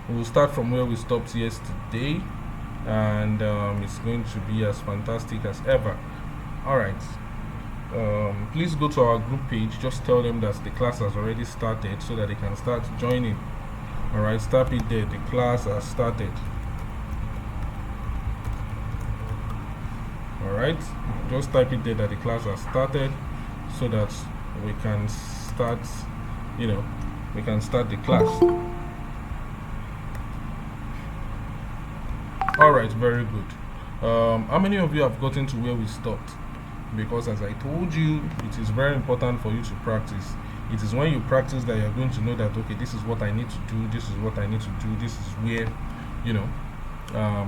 We'll start from where we stopped yesterday, and it's going to be as fantastic as ever. Alright, please go to our group page. Just tell them that the class has already started so that they can start joining. Alright, stop it there. The class has started. Alright, just type it there that the class has started so that we can start, we can start the class. Alright, very good. How many of you have gotten to where we stopped? Because as I told you, it is very important for you to practice. It is when you practice that you're going to know that, okay, this is what I need to do, this is what I need to do, this is where,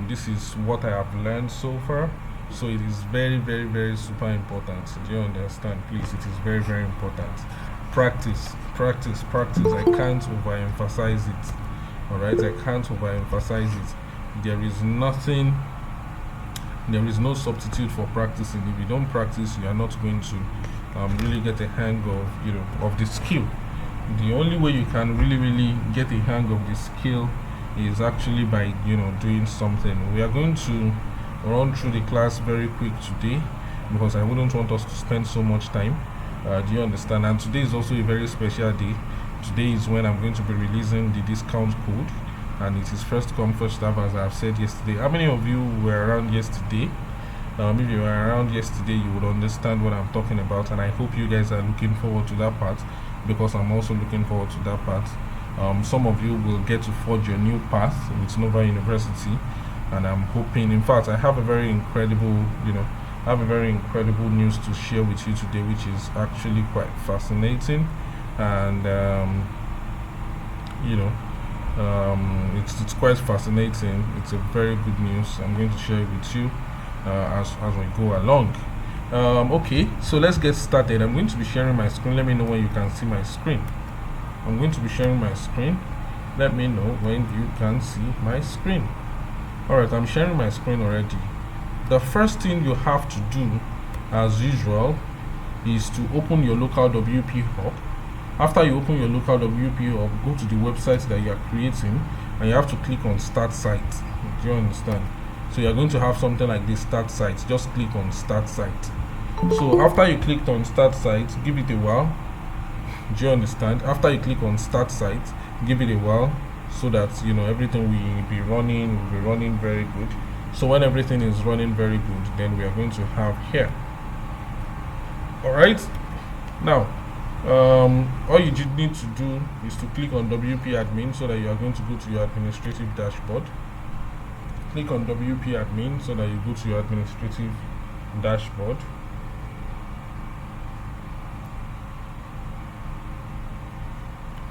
this is what I have learned so far. So it is very, very, very super important. Do you understand? Please, it is very, very important. Practice, practice, practice. I can't overemphasize it. Alright, I can't overemphasize it. There is nothing, there is no substitute for practicing. If you don't practice, you are not going to really get a hang of, of the skill. The only way you can really get a hang of the skill is actually by, doing something. We are going to run through the class very quick today because I wouldn't want us to spend so much time. Do you understand? And today is also a very special day. Today is when I'm going to be releasing the discount code, and it is first come first serve, as I've said yesterday. How many of you were around yesterday? If you were around yesterday, you would understand what I'm talking about, and I hope you guys are looking forward to that part, because I'm also looking forward to that part. Some of you will get to forge your new path with Nova University, and I'm hoping, in fact, I have a very incredible, news to share with you today, which is actually quite fascinating, and it's quite fascinating. It's a very good news. I'm going to share it with you as we go along. Okay, so let's get started. I'm going to be sharing my screen. Let me know when you can see my screen. I'm going to be sharing my screen. Let me know when you can see my screen. Alright, I'm sharing my screen already. The first thing you have to do, as usual, is to open your local WP Hub. After you open your local WP Hub, go to the website that you are creating, and you have to click on Start Site. Do you understand? So you're going to have something like this, Start Site. Just click on Start Site. So after you clicked on Start Site, give it a while. Do you understand? After you click on Start Site, give it a while, so that everything will be running very good. So when everything is running very good, then we are going to have here. Alright, now all you need to do is to click on WP admin, so that you are going to go to your administrative dashboard. Click on WP admin so that you go to your administrative dashboard.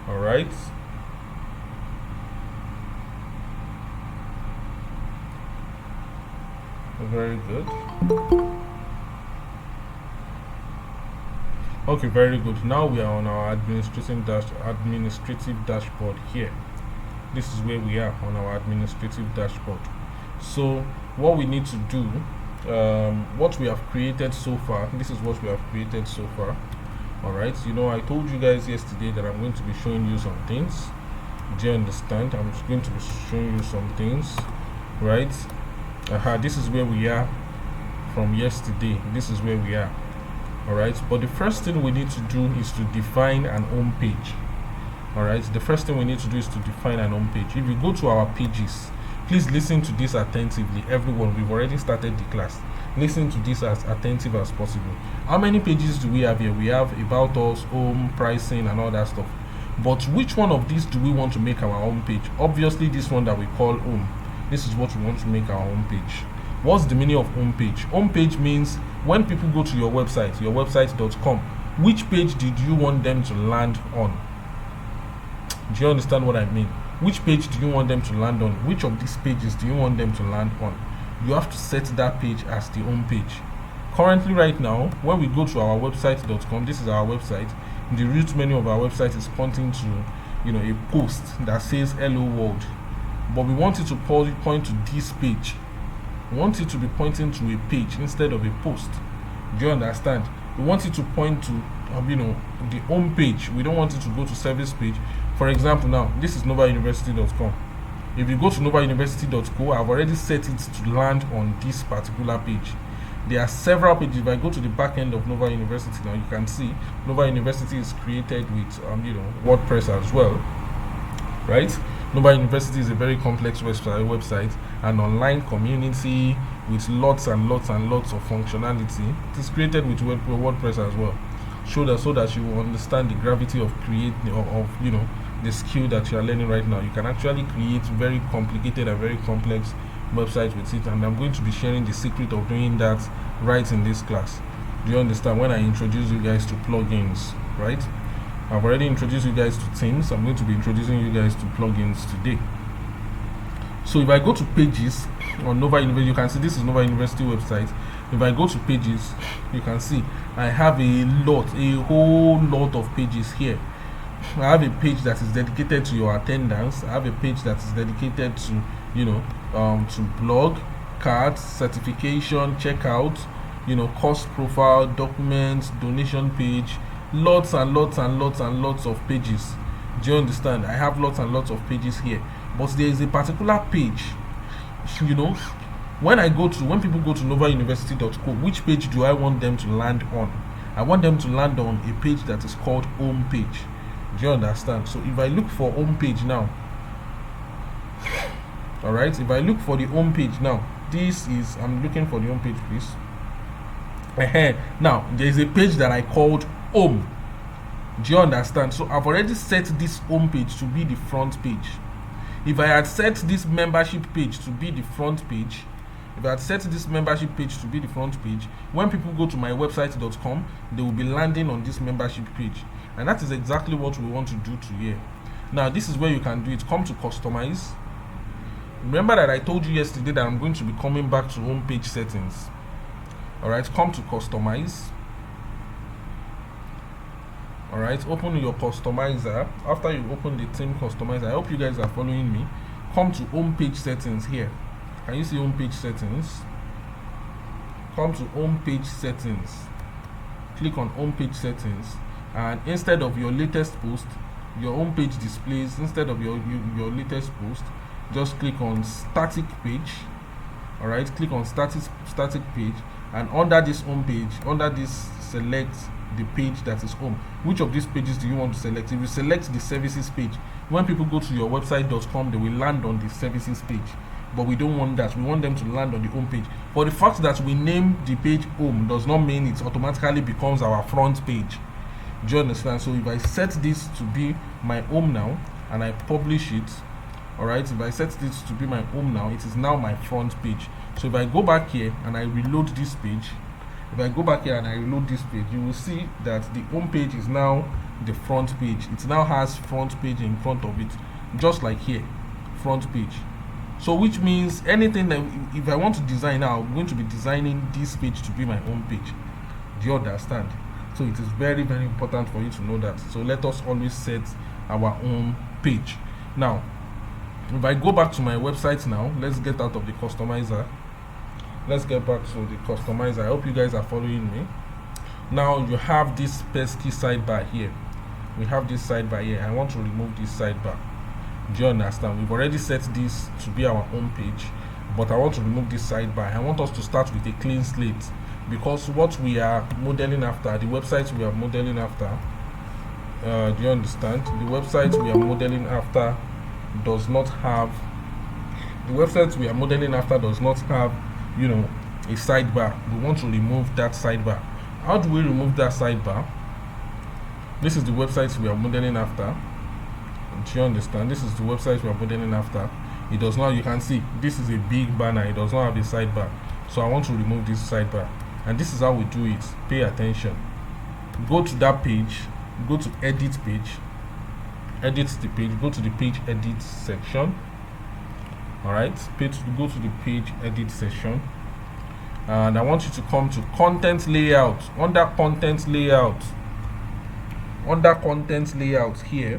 Alright, very good. Okay, very good. Now we are on our administrative dashboard here. This is where we are on our administrative dashboard. So what we need to do, what we have created so far, this is what we have created so far. Alright, I told you guys yesterday that I'm going to be showing you some things. Do you understand? I'm just going to be showing you some things, right? This is where we are from yesterday. This is where we are. Alright, but the first thing we need to do is to define an home page. Alright, the first thing we need to do is to define an home page. If you go to our pages, please listen to this attentively. Everyone, we've already started the class. Listen to this as attentive as possible. How many pages do we have here? We have about us, home, pricing, and all that stuff. But which one of these do we want to make our home page? Obviously this one that we call home. This is what we want to make our home page. What's the meaning of home page? Home page means when people go to your website.com, which page did you want them to land on? Do you understand what I mean? Which page do you want them to land on? Which of these pages do you want them to land on? You have to set that page as the home page. Currently, right now, when we go to our website.com, this is our website. The root menu of our website is pointing to, a post that says "Hello World," but we want it to point to this page. We want it to be pointing to a page instead of a post. Do you understand? We want it to point to, the home page. We don't want it to go to service page. For example, now this is novauniversity.com. If you go to novauniversity.co, I've already set it to land on this particular page. There are several pages. If I go to the back end of Nova University now, you can see Nova University is created with WordPress as well, right? Nova University is a very complex website, an online community with lots and lots and lots of functionality. It is created with WordPress as well, so that you will understand the gravity of the skill that you are learning right now. You can actually create very complicated and very complex websites with it, and I'm going to be sharing the secret of doing that right in this class. Do you understand? When I introduce you guys to plugins, right? I've already introduced you guys to themes. I'm going to be introducing you guys to plugins today. So if I go to pages on Nova University, you can see this is Nova University website. If I go to pages, you can see I have a whole lot of pages here. I have a page that is dedicated to your attendance. I have a page that is dedicated to to blog, cards, certification, checkout, course profile, documents, donation page, lots and lots and lots and lots of pages. Do you understand? I have lots and lots of pages here, but there is a particular page. When people go to novauniversity.co, which page do I want them to land on? I want them to land on a page that is called home page. Do you understand? So if I look for home page now, all right, if I look for the home page now, I'm looking for the home page, please. Now there is a page that I called home. Do you understand? So I've already set this home page to be the front page. If I had set this membership page to be the front page, when people go to my website.com, they will be landing on this membership page, and that is exactly what we want to do to here. Now this is where you can do it. Come to customize. Remember that I told you yesterday that I'm going to be coming back to home page settings. Alright, come to customize. Alright, open your customizer. After you open the theme customizer, I hope you guys are following me. Come to home page settings here. Can you see home page settings? Come to home page settings. Click on home page settings, and instead of your latest post, your home page displays, instead of your latest post, just click on static page. All right, click on static page, and under this home page, select the page that is home. Which of these pages do you want to select? If you select the services page, when people go to your website.com, they will land on the services page, but we don't want that. We want them to land on the home page. But the fact that we name the page home does not mean it automatically becomes our front page. Do you understand? So if I set this to be my home now and I publish it, all right, if I set this to be my home now, it is now my front page. So if I go back here and I reload this page, you will see that the home page is now the front page. It now has front page in front of it, just like here, front page. So which means anything that if I want to design now, I'm going to be designing this page to be my home page. Do you understand? So it is very, very important for you to know that. So let us always set our own page. Now if I go back to my website now, let's get out of the customizer. Let's get back to the customizer. I hope you guys are following me. Now you have this pesky sidebar here. We have this sidebar here. I want to remove this sidebar. Do you understand? We've already set this to be our home page, but I want to remove this sidebar. I want us to start with a clean slate, because what we are modeling after, the websites we are modeling after, do you understand? The websites we are modeling after does not have a sidebar. We want to remove that sidebar. How do we remove that sidebar? This is the websites we are modeling after. Do you understand? This is the website we are modeling after. It does not, you can see this is a big banner. It does not have a sidebar. So I want to remove this sidebar, and this is how we do it. Pay attention. Go to that page, go to edit page, edit the page, go to the page edit section. All right, go to the page edit section, and I want you to come to content layout. Under content layout here,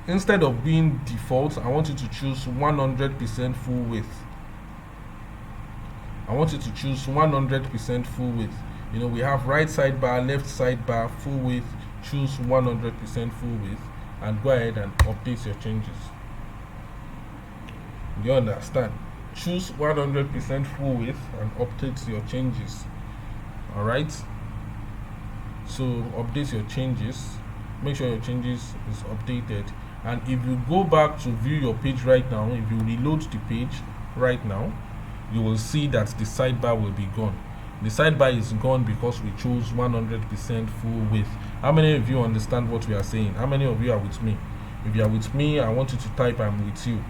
instead of being default, I want you to choose 100% full width. We have right sidebar, left sidebar, full width, choose 100% full width, and go ahead and update your changes. You understand? Choose 100% full width and update your changes. Alright, so update your changes, make sure your changes is updated, and if you go back to view your page right now, if you reload the page right now, you will see that the sidebar will be gone. The sidebar is gone because we chose 100% full width. How many of you understand what we are saying? How many of you are with me? If you are with me, I want you to type "I'm with you."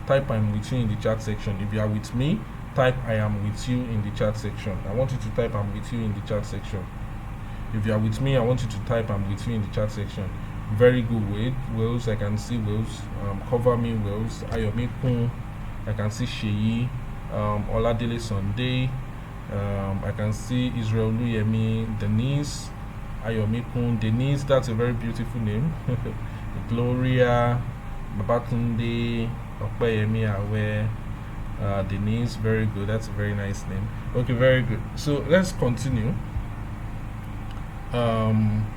Type "I'm with you" in the chat section. If you are with me, type "I am with you" in the chat section. I want you to type "I'm with you" in the chat section. If you are with me, I want you to type "I'm with you" in the chat section. Very good. Wait, Wales, I can see Wales. Cover me, Wales. Ayomi Kun, I can see Sheyi. Oladele Sunday. I can see Israel Luyemi, Denise, Ayomi Kun, Denise. That's a very beautiful name. Gloria, Babatunde, Okpeyemi Awe, Denise. Very good. That's a very nice name. Okay, very good. So let's continue.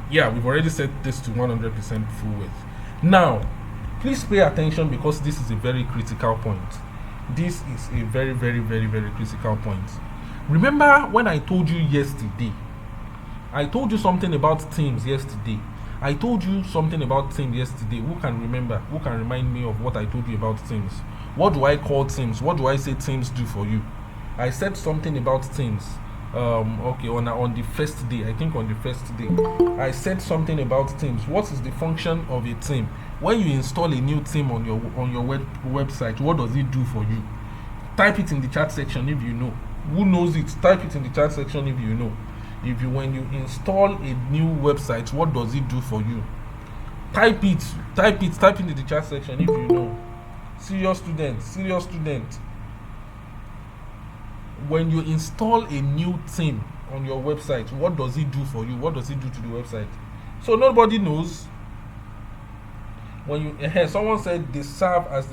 Yeah, we've already set this to 100% full width. Now, please pay attention because this is a very critical point. This is a very, very, very, very critical point. Remember when I told you yesterday? I told you something about themes yesterday. I told you something about themes yesterday. Who can remember? Who can remind me of what I told you about themes? What do I call themes? What do I say themes do for you? I said something about themes. Okay, on the first day, I think on the first day, I said something about themes. What is the function of a theme? When you install a new theme on your website, what does it do for you? Type it in the chat section if you know. Who knows it? Type it in the chat section if you know. When you install a new website, what does it do for you? Type it in the chat section if you know. Serious student. When you install a new theme on your website, what does it do for you? What does it do to the website? So nobody knows. When you someone said they serve as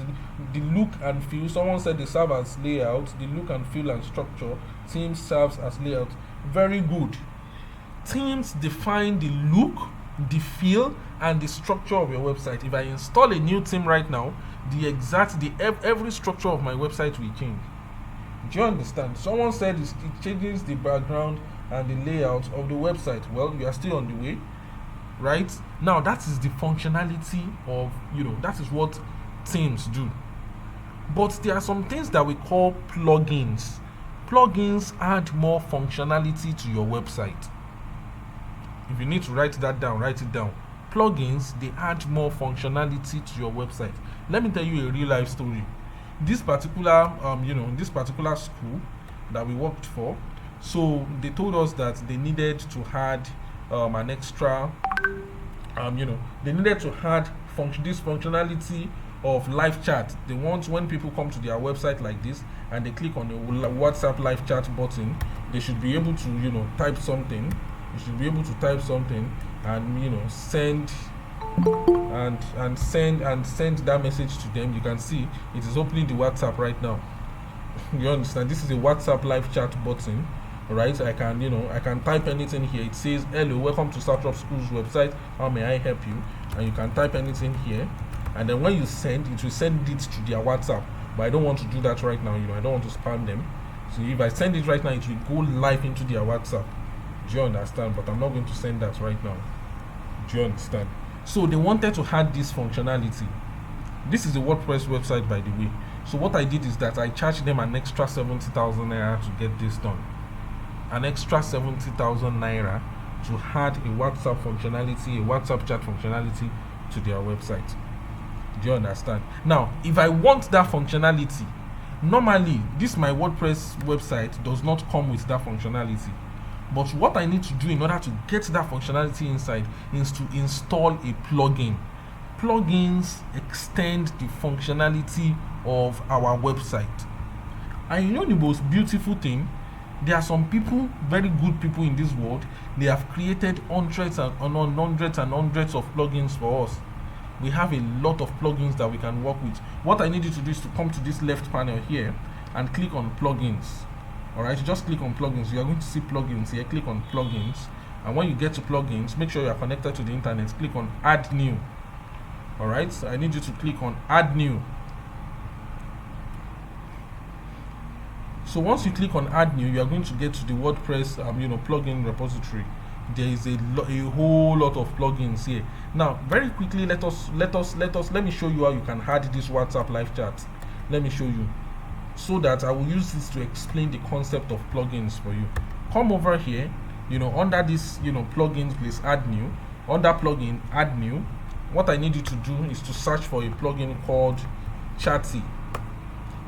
the look and feel. Someone said they serve as layout. The look and feel and structure. Themes serves as layout. Very good. Themes define the look, the feel, and the structure of your website. If I install a new theme right now, every structure of my website will change. Do you understand? Someone said it changes the background and the layout of the website. Well, you are still on the way, right? Now, that is the functionality of, that is what themes do. But there are some things that we call plugins. Plugins add more functionality to your website. If you need to write that down, write it down. Plugins, they add more functionality to your website. Let me tell you a real life story. This particular school that we worked for, so they told us that they needed to add an extra they needed to add this functionality of live chat. They want, when people come to their website like this and they click on the WhatsApp live chat button, they should be able to type something. You should be able to type something and send that message to them. You can see it is opening the WhatsApp right now. You understand? This is a WhatsApp live chat button, right? I can type anything here. It says, "Hello, welcome to Startup School's website. How may I help you?" And you can type anything here, and then when you send, it will send it to their WhatsApp. But I don't want to do that right now. I don't want to spam them. So if I send it right now, it will go live into their WhatsApp. Do you understand? But I'm not going to send that right now. Do you understand? So they wanted to add this functionality. This is a WordPress website, by the way. So what I did is that I charged them an extra 70,000 naira to get this done. An extra 70,000 naira to add a WhatsApp functionality, a WhatsApp chat functionality to their website. Do you understand? Now, if I want that functionality, normally my WordPress website does not come with that functionality. But what I need to do in order to get that functionality inside is to install a plugin. Plugins extend the functionality of our website. And the most beautiful thing, there are some people, very good people in this world, they have created hundreds and hundreds of plugins for us. We have a lot of plugins that we can work with. What I need you to do is to come to this left panel here and click on plugins. Alright, just click on plugins. You are going to see plugins here. Click on plugins, And when you get to plugins, make sure you are connected to the internet. Click on add new. All right, so I need you to click on add new. So once you click on add new, you are going to get to the WordPress plugin repository. There is a whole lot of plugins here. Now very quickly, let me show you how you can add this WhatsApp live chat. Let me show you, so that I will use this to explain the concept of plugins for you. Come over here, under this plugins, please add new. Under plugin, add new. What I need you to do is to search for a plugin called Chatty.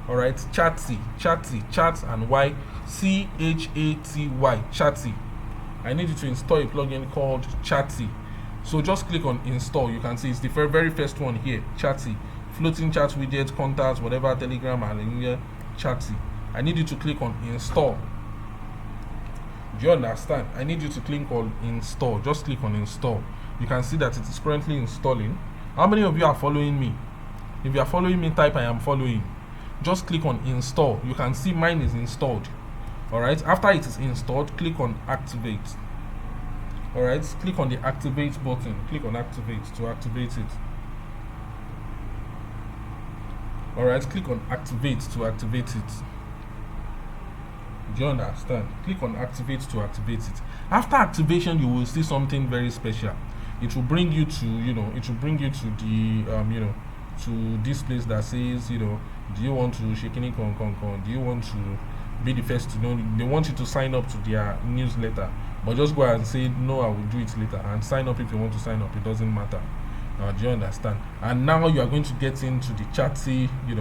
All right, Chatty, chat and Y, CHATY, Chatty. I need you to install a plugin called Chatty. So just click on install. You can see it's the very first one here, Chatty. Floating chat widget, contacts, whatever, Telegram, and Chatty. I need you to click on install. Do you understand? I need you to click on install. Just click on install. You can see that it is currently installing. How many of you are following me? If you are following me, type I am following. Just click on install. You can see mine is installed. All right, after it is installed, click on activate. All right, click on the activate button. Click on activate to activate it. All right, click on activate to activate it. Do you understand? Click on activate to activate it. After activation, you will see something very special. It will bring you to the to this place that says, do you want to shakini con? Do you want to be the first to know? They want you to sign up to their newsletter, but just go and say no, I will do it later, and sign up if you want to sign up. It doesn't matter. Do you understand? And now you are going to get into the Chatty, you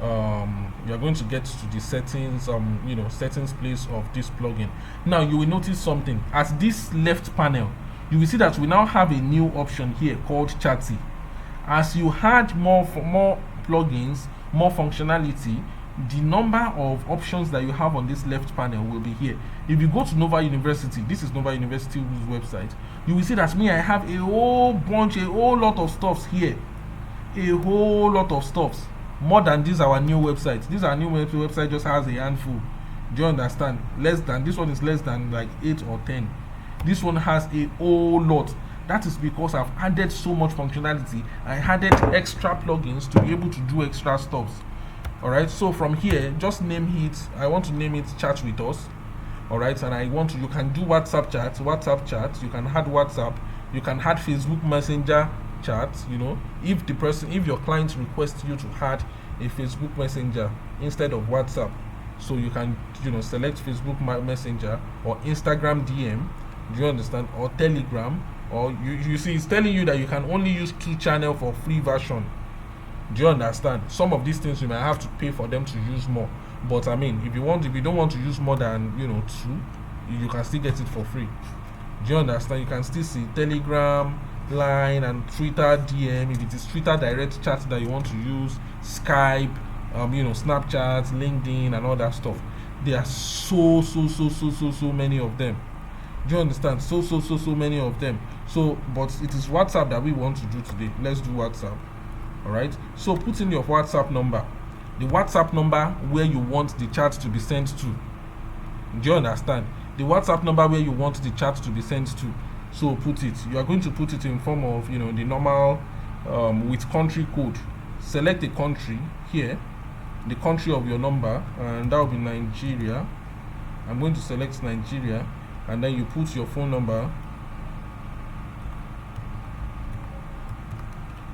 are going to get to the settings, settings place of this plugin. Now you will notice something. At this left panel, you will see that we now have a new option here called Chatty. As you add more plugins, more functionality, the number of options that you have on this left panel will be here. If you go to Nova University, this is Nova University's website, you will see that I have a whole lot of stuffs here. A whole lot of stuffs. More than this, our new website. This our new website just has a handful. Do you understand? Less than this one is less than like 8 or 10. This one has a whole lot. That is because I've added so much functionality. I added extra plugins to be able to do extra stuffs. All right, so from here, just name it. I want to name it Chat With Us. All right, and you can do WhatsApp chat. You can add WhatsApp. You can add Facebook Messenger chat. If your client requests you to add a Facebook Messenger instead of WhatsApp, so you can select Facebook Messenger or Instagram DM. Do you understand? Or Telegram, or you see it's telling you that you can only use 2 channels for free version. Do you understand? Some of these things you might have to pay for them to use more, but if you don't want to use more than 2, you can still get it for free. Do you understand? You can still see Telegram, Line, and Twitter DM. If it is Twitter direct chat that you want to use, Skype, Snapchat, LinkedIn, and all that stuff. There are so many of them. Do you understand? So many of them. So, but it is WhatsApp that we want to do today. Let's do WhatsApp. All right. So put in your WhatsApp number, the WhatsApp number where you want the chat to be sent to. Do you understand? The WhatsApp number where you want the chat to be sent to. So put it. You are going to put it in form of the normal with country code. Select the country here, the country of your number, and that will be Nigeria. I'm going to select Nigeria, and then you put your phone number.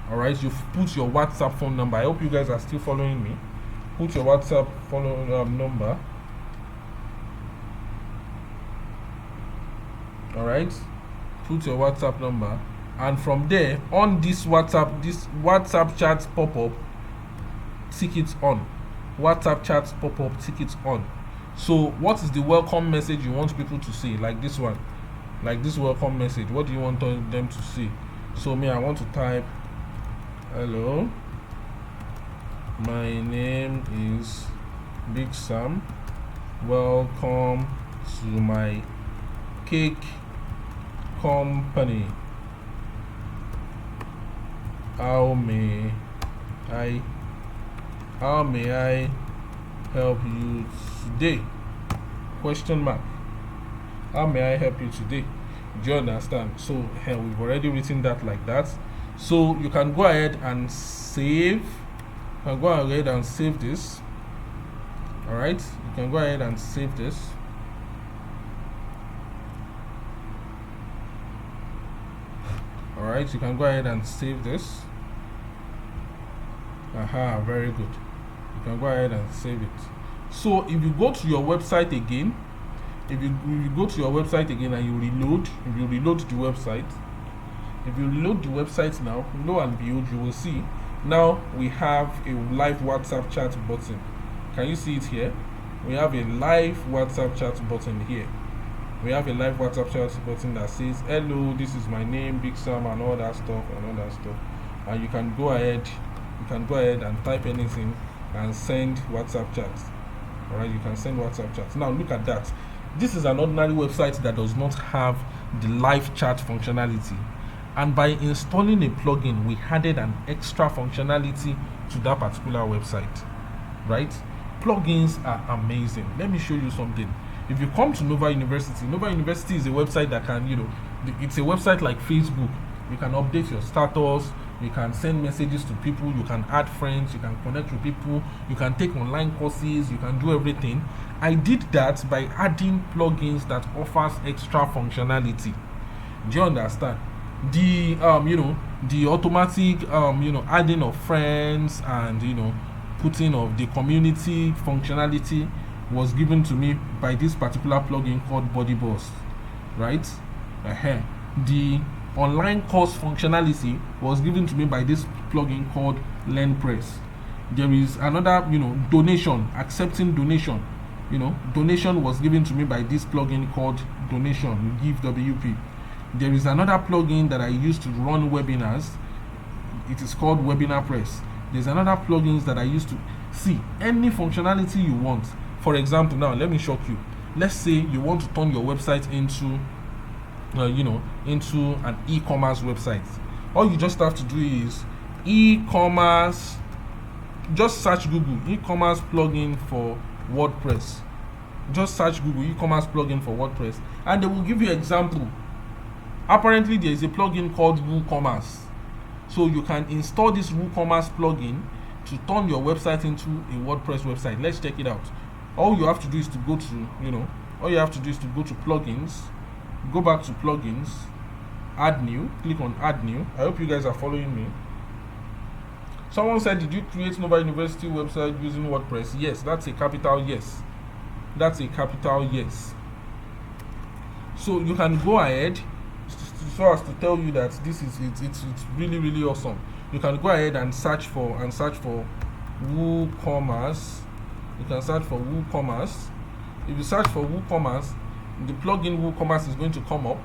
All right, you put your WhatsApp phone number. I hope you guys are still following me. Put your WhatsApp number. All right, put your WhatsApp number, and from there on this WhatsApp chat pop-up, tick it on. WhatsApp chat pop-up, tick it on. So what is the welcome message you want people to see? Like this one, like this welcome message. What do you want them to see? So I want to type, hello, my name is Big Sam. Welcome to my cake company. How may I help you today? Question mark. How may I help you today? Do you understand? So here we've already written that like that. So you can go ahead and save. You can go ahead and save this. All right, you can go ahead and save this. All right, you can go ahead and save this. Aha, very good. You can go ahead and save it. So if you go to your website again, if you go to your website again and you reload, if you reload the website, if you reload the website now, lo and behold, you will see now we have a live WhatsApp chat button. Can you see it here? We have a live WhatsApp chat button here. We have a live WhatsApp chat button that says, hello, this is my name, Big Sam, and all that stuff, and you can go ahead and type anything and send WhatsApp chats. All right, you can send WhatsApp chats. Now look at that. This is an ordinary website that does not have the live chat functionality, and by installing a plugin, we added an extra functionality to that particular website. Right? Plugins are amazing. Let me show you something. If you come to Nova University is a website that can, it's a website like Facebook. You can update your status, you can send messages to people, you can add friends, you can connect with people, you can take online courses, you can do everything. I did that by adding plugins that offers extra functionality. Do you understand? The the automatic adding of friends and putting of the community functionality was given to me by this particular plugin called BodyBoss, right? The online course functionality was given to me by this plugin called LearnPress. There is another, donation, accepting donation. Donation was given to me by this plugin called Donation, Give WP. There is another plugin that I use to run webinars. It is called Webinar Press. There's another plugins that I use to see any functionality you want. For example, now let me shock you. Let's say you want to turn your website into into an e-commerce website. All you just have to do is e-commerce. Just search Google e-commerce plugin for WordPress. Just search Google e-commerce plugin for WordPress, and they will give you example. Apparently, there is a plugin called WooCommerce. So you can install this WooCommerce plugin to turn your website into a WordPress website. Let's check it out. All you have to do is to go to plugins, go back to plugins, add new, click on add new. I hope you guys are following me. Someone said, did you create Nova University website using WordPress? Yes, that's a capital yes. That's a capital yes. So you can go ahead, so as to tell you that this is it's really, really awesome. You can go ahead and search for WooCommerce. You can search for WooCommerce. If you search for WooCommerce, the plugin WooCommerce is going to come up.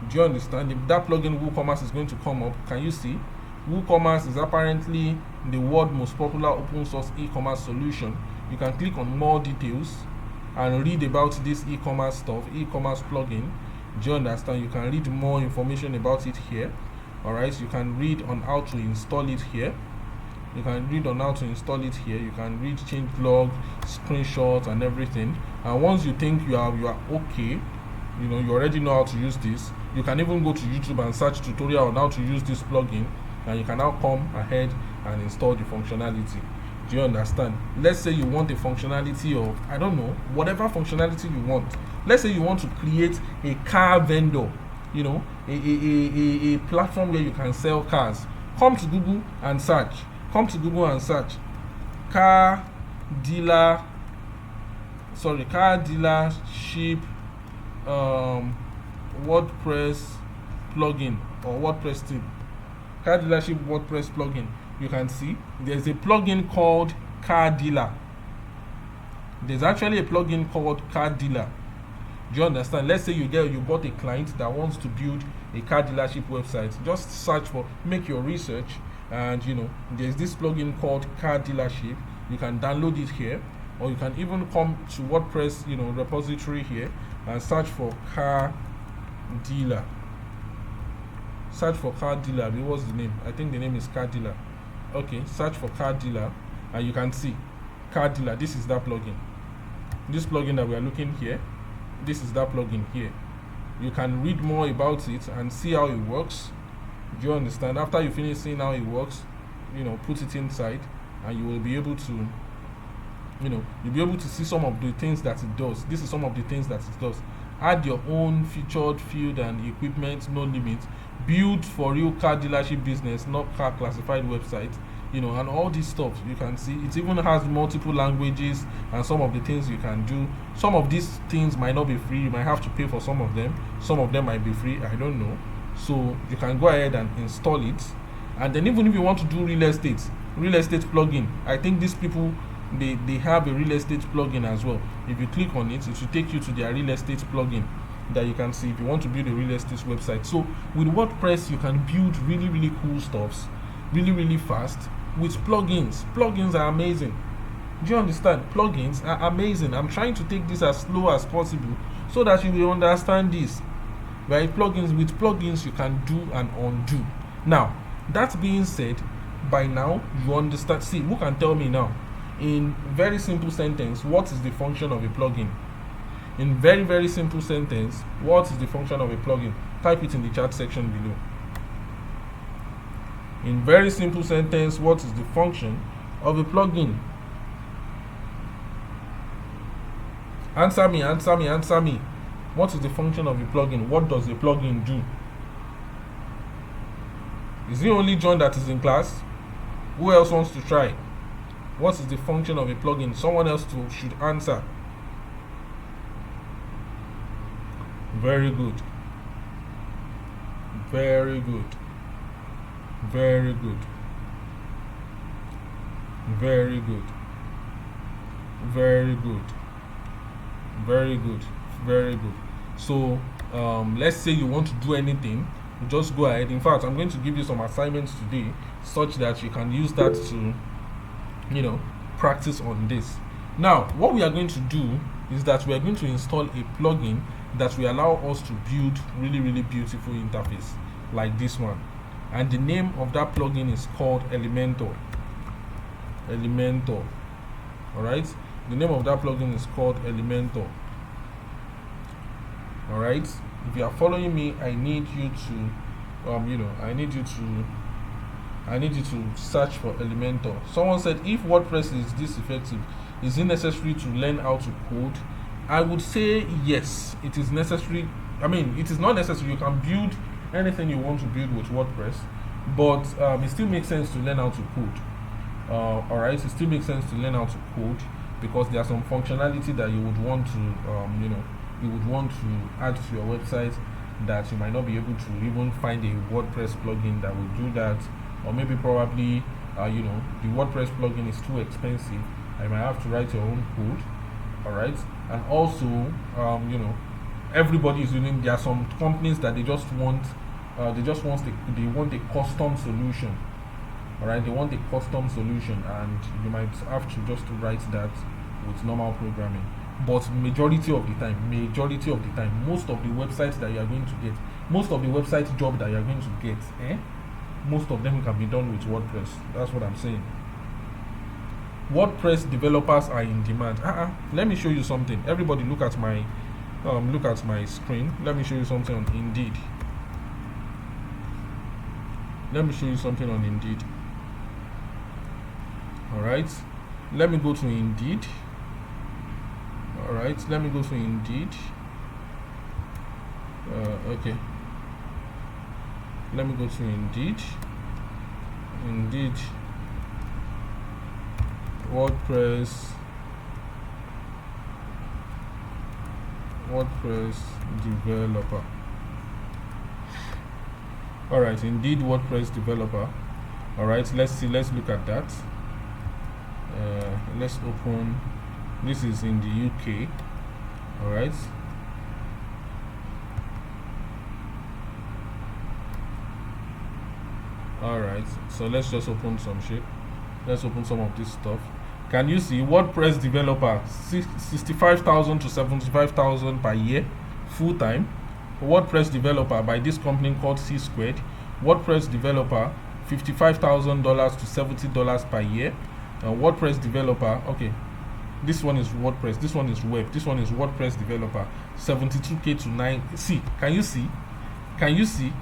Do you understand? If that plugin WooCommerce is going to come up, can you see? WooCommerce is apparently the world's most popular open source e-commerce solution. You can click on more details and read about this e-commerce stuff, e-commerce plugin. Do you understand? You can read more information about it here. Alright, you can read on how to install it here. You can read on how to install it here. You can read changelog, screenshots, and everything. And once you think you are okay, you already know how to use this, you can even go to YouTube and search tutorial on how to use this plugin, and you can now come ahead and install the functionality. Do you understand? Let's say you want a functionality of, I don't know, whatever functionality you want. Let's say you want to create a car vendor, a platform where you can sell cars. Come to Google and search. Car dealership WordPress plugin or WordPress theme. Car dealership WordPress plugin. You can see there's a plugin called Car Dealer. There's actually a plugin called Car Dealer. Do you understand? Let's say you got a client that wants to build a car dealership website. Just search make your research, and there's this plugin called Car Dealership. You can download it here, or you can even come to WordPress repository here and search for Car Dealer. Search for Car Dealer. What's the name? I think the name is Car Dealer. Okay, search for Car Dealer, and you can see Car Dealer. This is that plugin. This plugin that we are looking here. This is that plugin here. you can read more about it and see how it works. Do you understand? After you finish seeing how it works, put it inside, and you will be able to, you'll be able to see some of the things that it does. This is some of the things that it does. Add your own featured field and equipment, no limit. Build for real car dealership business, not car classified website. And all this stuff you can see. It even has multiple languages and some of the things you can do. Some of these things might not be free. You might have to pay for some of them. Some of them might be free. I don't know. So you can go ahead and install it. And then even if you want to do real estate plugin, I think these people, they have a real estate plugin as well. If you click on it, it will take you to their real estate plugin that you can see if you want to build a real estate website. So with WordPress, you can build really, really cool stuffs really, really fast with plugins. Plugins are amazing. Do you understand? Plugins are amazing. I'm trying to take this as slow as possible so that you will understand this. Right? With plugins you can do and undo. Now, that being said, by now you understand. See, who can tell me now in very simple sentence what is the function of a plugin? In very, very simple sentence, what is the function of a plugin? Type it in the chat section below. In very simple sentence, what is the function of a plugin? Answer me. What is the function of a plugin? What does a plugin do? Is it only John that is in class? Who else wants to try? What is the function of a plugin? Someone else should answer. Very good. Very good. Very good. Very good. Very good. Very good. Very good. So let's say you want to do anything, just go ahead. In fact, I'm going to give you some assignments today such that you can use that to practice on this. Now, what we are going to do is that we are going to install a plugin that will allow us to build really, really beautiful interface like this one. And the name of that plugin is called Elementor. Elementor. Alright? The name of that plugin is called Elementor. Alright? If you are following me, I need you to I need you to search for Elementor. Someone said, if WordPress is this effective, is it necessary to learn how to code? I would say yes, it is necessary. I mean, it is not necessary. You can build anything you want to build with WordPress, but it still makes sense to learn how to code. Alright, it still makes sense to learn how to code because there are some functionality that you would want to add to your website that you might not be able to even find a WordPress plugin that will do that, or maybe probably the WordPress plugin is too expensive. You might have to write your own code. Alright, and also everybody is using. There are some companies that they want a custom solution. Alright, they want a custom solution, and you might have to just write that with normal programming. But majority of the time, most of the websites that you are going to get, most of the website job that you are going to get, most of them can be done with WordPress. That's what I'm saying. WordPress developers are in demand. Let me show you something. Everybody look at my screen. Let me show you something on Indeed. Alright, let me go to Indeed. Okay, let me go to Indeed. WordPress developer. Alright, Indeed WordPress developer. Alright, let's look at that. Let's open. This is in the UK. Alright. Alright, so let's just open some shit. Let's open some of this stuff. Can you see WordPress developer 65,000 to 75,000 per year, full time. WordPress developer by this company called C Squared. WordPress developer $55,000 to $70 per year. WordPress developer, okay, This one is WordPress. This one is web. This one is WordPress developer. 72k to 9. See, can you see? Can you see?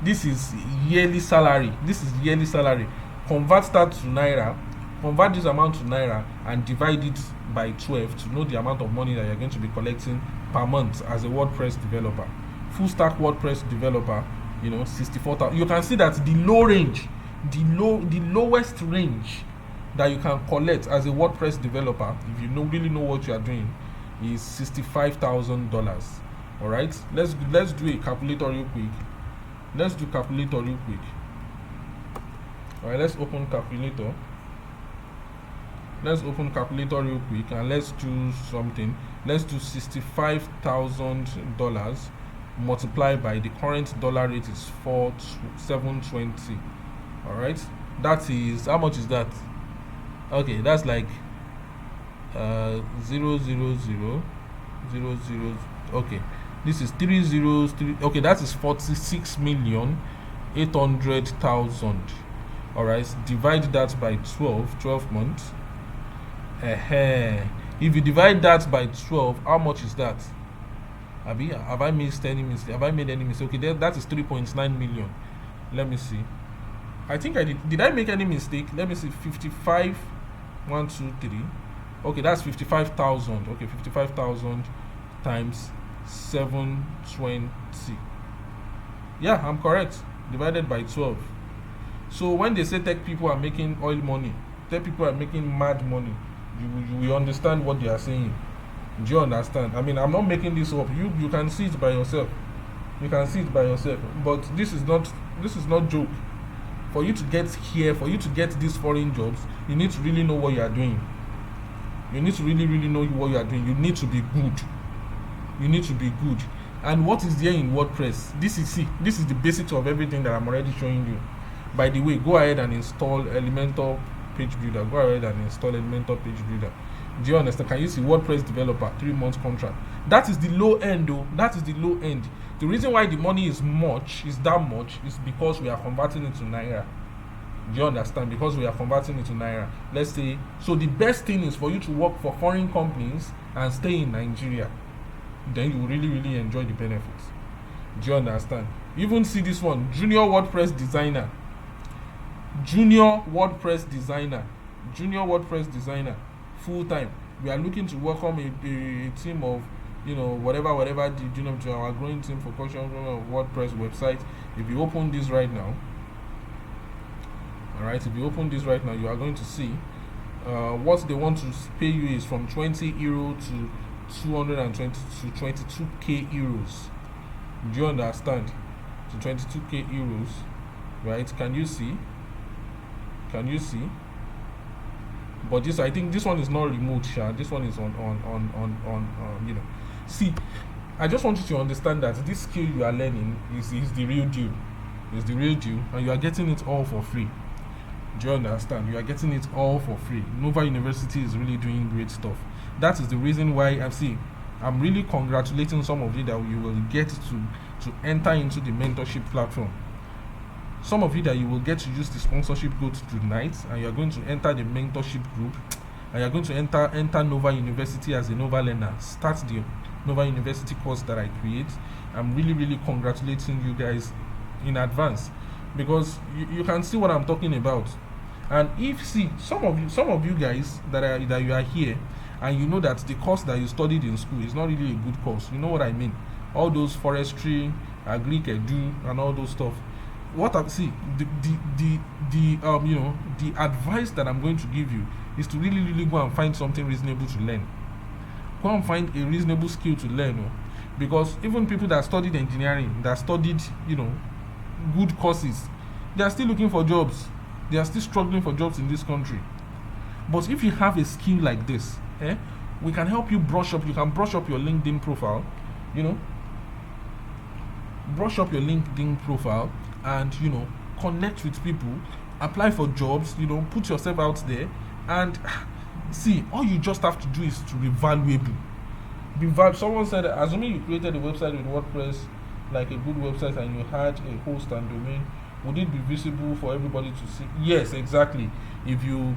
This is yearly salary. This is yearly salary. Convert that to naira. Convert this amount to naira and divide it by 12 to know the amount of money that you're going to be collecting per month as a WordPress developer. Full stack WordPress developer, 64,000. You can see that the low range, the lowest range that you can collect as a WordPress developer, if you really know what you are doing, is $65,000. All right, let's do a calculator real quick. Let's do calculator real quick. All right, let's open calculator. Let's open calculator real quick and let's do something. Let's do $65,000 multiplied by the current dollar rate is 720. All right, that is, how much is that? Okay, that's like 00000. Okay, this is 303. Okay, that is 46,800,000. all right, divide that by 12 months. If you divide that by 12, how much is that? Have I missed any mistake? Have I made any mistake? Okay, that is 3.9 million. Let me see. I think I did I make any mistake? Let me see. 55 1 2 3. Okay, that's 55,000. Okay, 55,000 times 720. Yeah, I'm correct. Divided by 12. So when they say tech people are making oil money, tech people are making mad money, you will understand what they are saying. Do you understand? I mean, I'm not making this up. You can see it by yourself. You can see it by yourself. But this is not joke. For you to get here, for you to get these foreign jobs, you need to really know what you are doing. You need to really know what you are doing. You need to be good. You need to be good. And what is there in WordPress? This is the basics of everything that I'm already showing you. By the way, go ahead and install Elementor page builder. Go ahead and install Elementor page builder. Do you understand? Can you see WordPress developer 3 months contract? That is the low end, though. That is the low end. The reason why the money is that much is because we are converting it to naira. Do you understand? Because we are converting it to naira. Let's say, so the best thing is for you to work for foreign companies and stay in Nigeria. Then you will really enjoy the benefits. Do you understand? You even see this one, junior WordPress designer. Junior WordPress designer, full time. We are looking to welcome a team of, whatever to our growing team for construction of WordPress website. If you open this right now, all right, you are going to see what they want to pay you is from 20 euro to 220 to 22k euros. Do you understand? To 22k euros, right? Can you see? But I think this one is not remote, Sha. This one is on See, I just want you to understand that this skill you are learning is the real deal. It's the real deal, and you are getting it all for free. Do you understand? You are getting it all for free. Nova University is really doing great stuff. That is the reason why I'm really congratulating some of you that you will get to enter into the mentorship platform. Some of you that you will get to use the sponsorship code tonight, and you are going to enter the mentorship group, and you are going to enter Nova University as a Nova learner. Start the Nova University course that I create. I'm really congratulating you guys in advance, because you can see what I'm talking about. And some of you guys that you are here, and you know that the course that you studied in school is not really a good course. You know what I mean? All those forestry, agric edu, and all those stuff. The advice that I'm going to give you is to really go and find something reasonable to learn. Go and find a reasonable skill to learn, because even people that studied engineering, that studied good courses, they are still looking for jobs. They are still struggling for jobs in this country. But if you have a skill like this, we can help you brush up. You can brush up your LinkedIn profile, brush up your LinkedIn profile, and connect with people, apply for jobs, put yourself out there, and see, all you just have to do is to be valuable. Someone said, assuming you created a website with WordPress, like a good website, and you had a host and domain, would it be visible for everybody to see? Yes, exactly. If you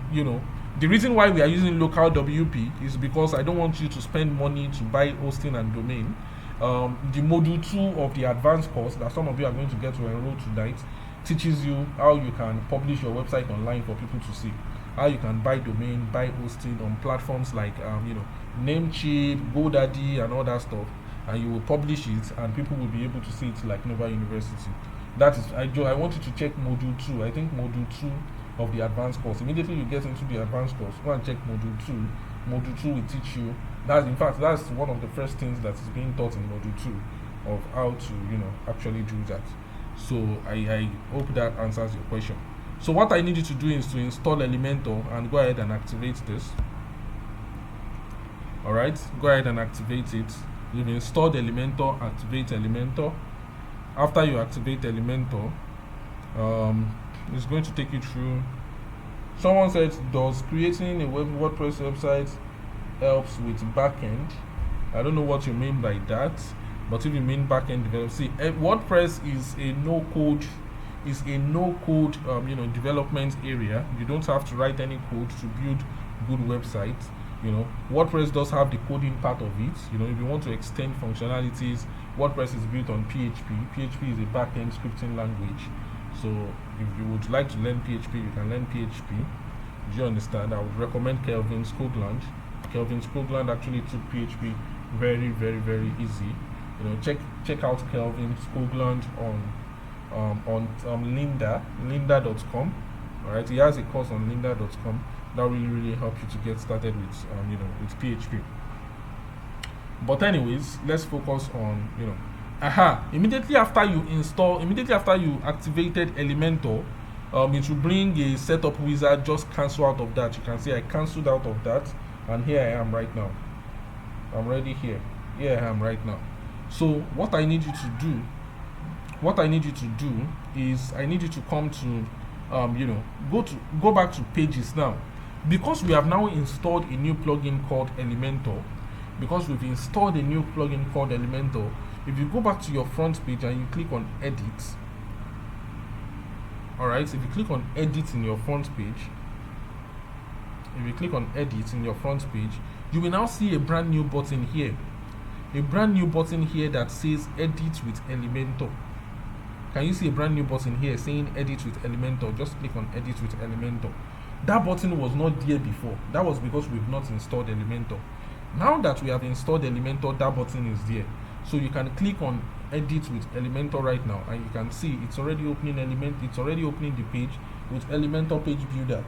The reason why we are using local WP is because I don't want you to spend money to buy hosting and domain. The module 2 of the advanced course that some of you are going to get to enroll tonight teaches you how you can publish your website online for people to see, how you can buy domain, buy hosting on platforms like Namecheap, GoDaddy, and all that stuff, and you will publish it, and people will be able to see it like Nova University. That is, I want you to check module 2. I think module 2 of the advanced course. Immediately you get into the advanced course, go and check module 2. Module 2 will teach you. That's one of the first things that is being taught in module 2 of how to actually do that. So I hope that answers your question. So what I need you to do is to install Elementor and go ahead and activate this. Alright, go ahead and activate it. You've installed Elementor, activate Elementor. After you activate Elementor, it's going to take you through. Someone said, does creating a WordPress website helps with backend? I don't know what you mean by that, but if you mean backend development, see, WordPress is a no-code development area. You don't have to write any code to build good websites. WordPress does have the coding part of it. If you want to extend functionalities, WordPress is built on PHP. PHP is a backend scripting language. So if you would like to learn PHP, you can learn PHP. Do you understand? I would recommend Kelvin Skoglund. Kelvin Skoglund actually took PHP very, very, very easy. Check out Kelvin Skoglund on lynda.com. All right, he has a course on lynda.com that will really help you to get started with PHP. But anyways, let's focus on immediately after you activated Elementor, it will bring a setup wizard. Just cancel out of that. You can see I cancelled out of that, and here I am right now. I'm ready here. Here I am right now. So what I need you to do is I need you to come to go back to pages now, because we have now installed a new plugin called Elementor. Because we've installed a new plugin called Elementor, if you go back to your front page and you click on edit, alright, if you click on edit in your front page, you will now see a brand new button here. That says edit with Elementor. Can you see a brand new button here saying edit with Elementor? Just click on edit with Elementor. That button was not there before. That was because we've not installed Elementor. Now that we have installed Elementor, that button is there. So you can click on edit with Elementor right now, and you can see it's already opening it's already opening the page with Elementor Page Builder.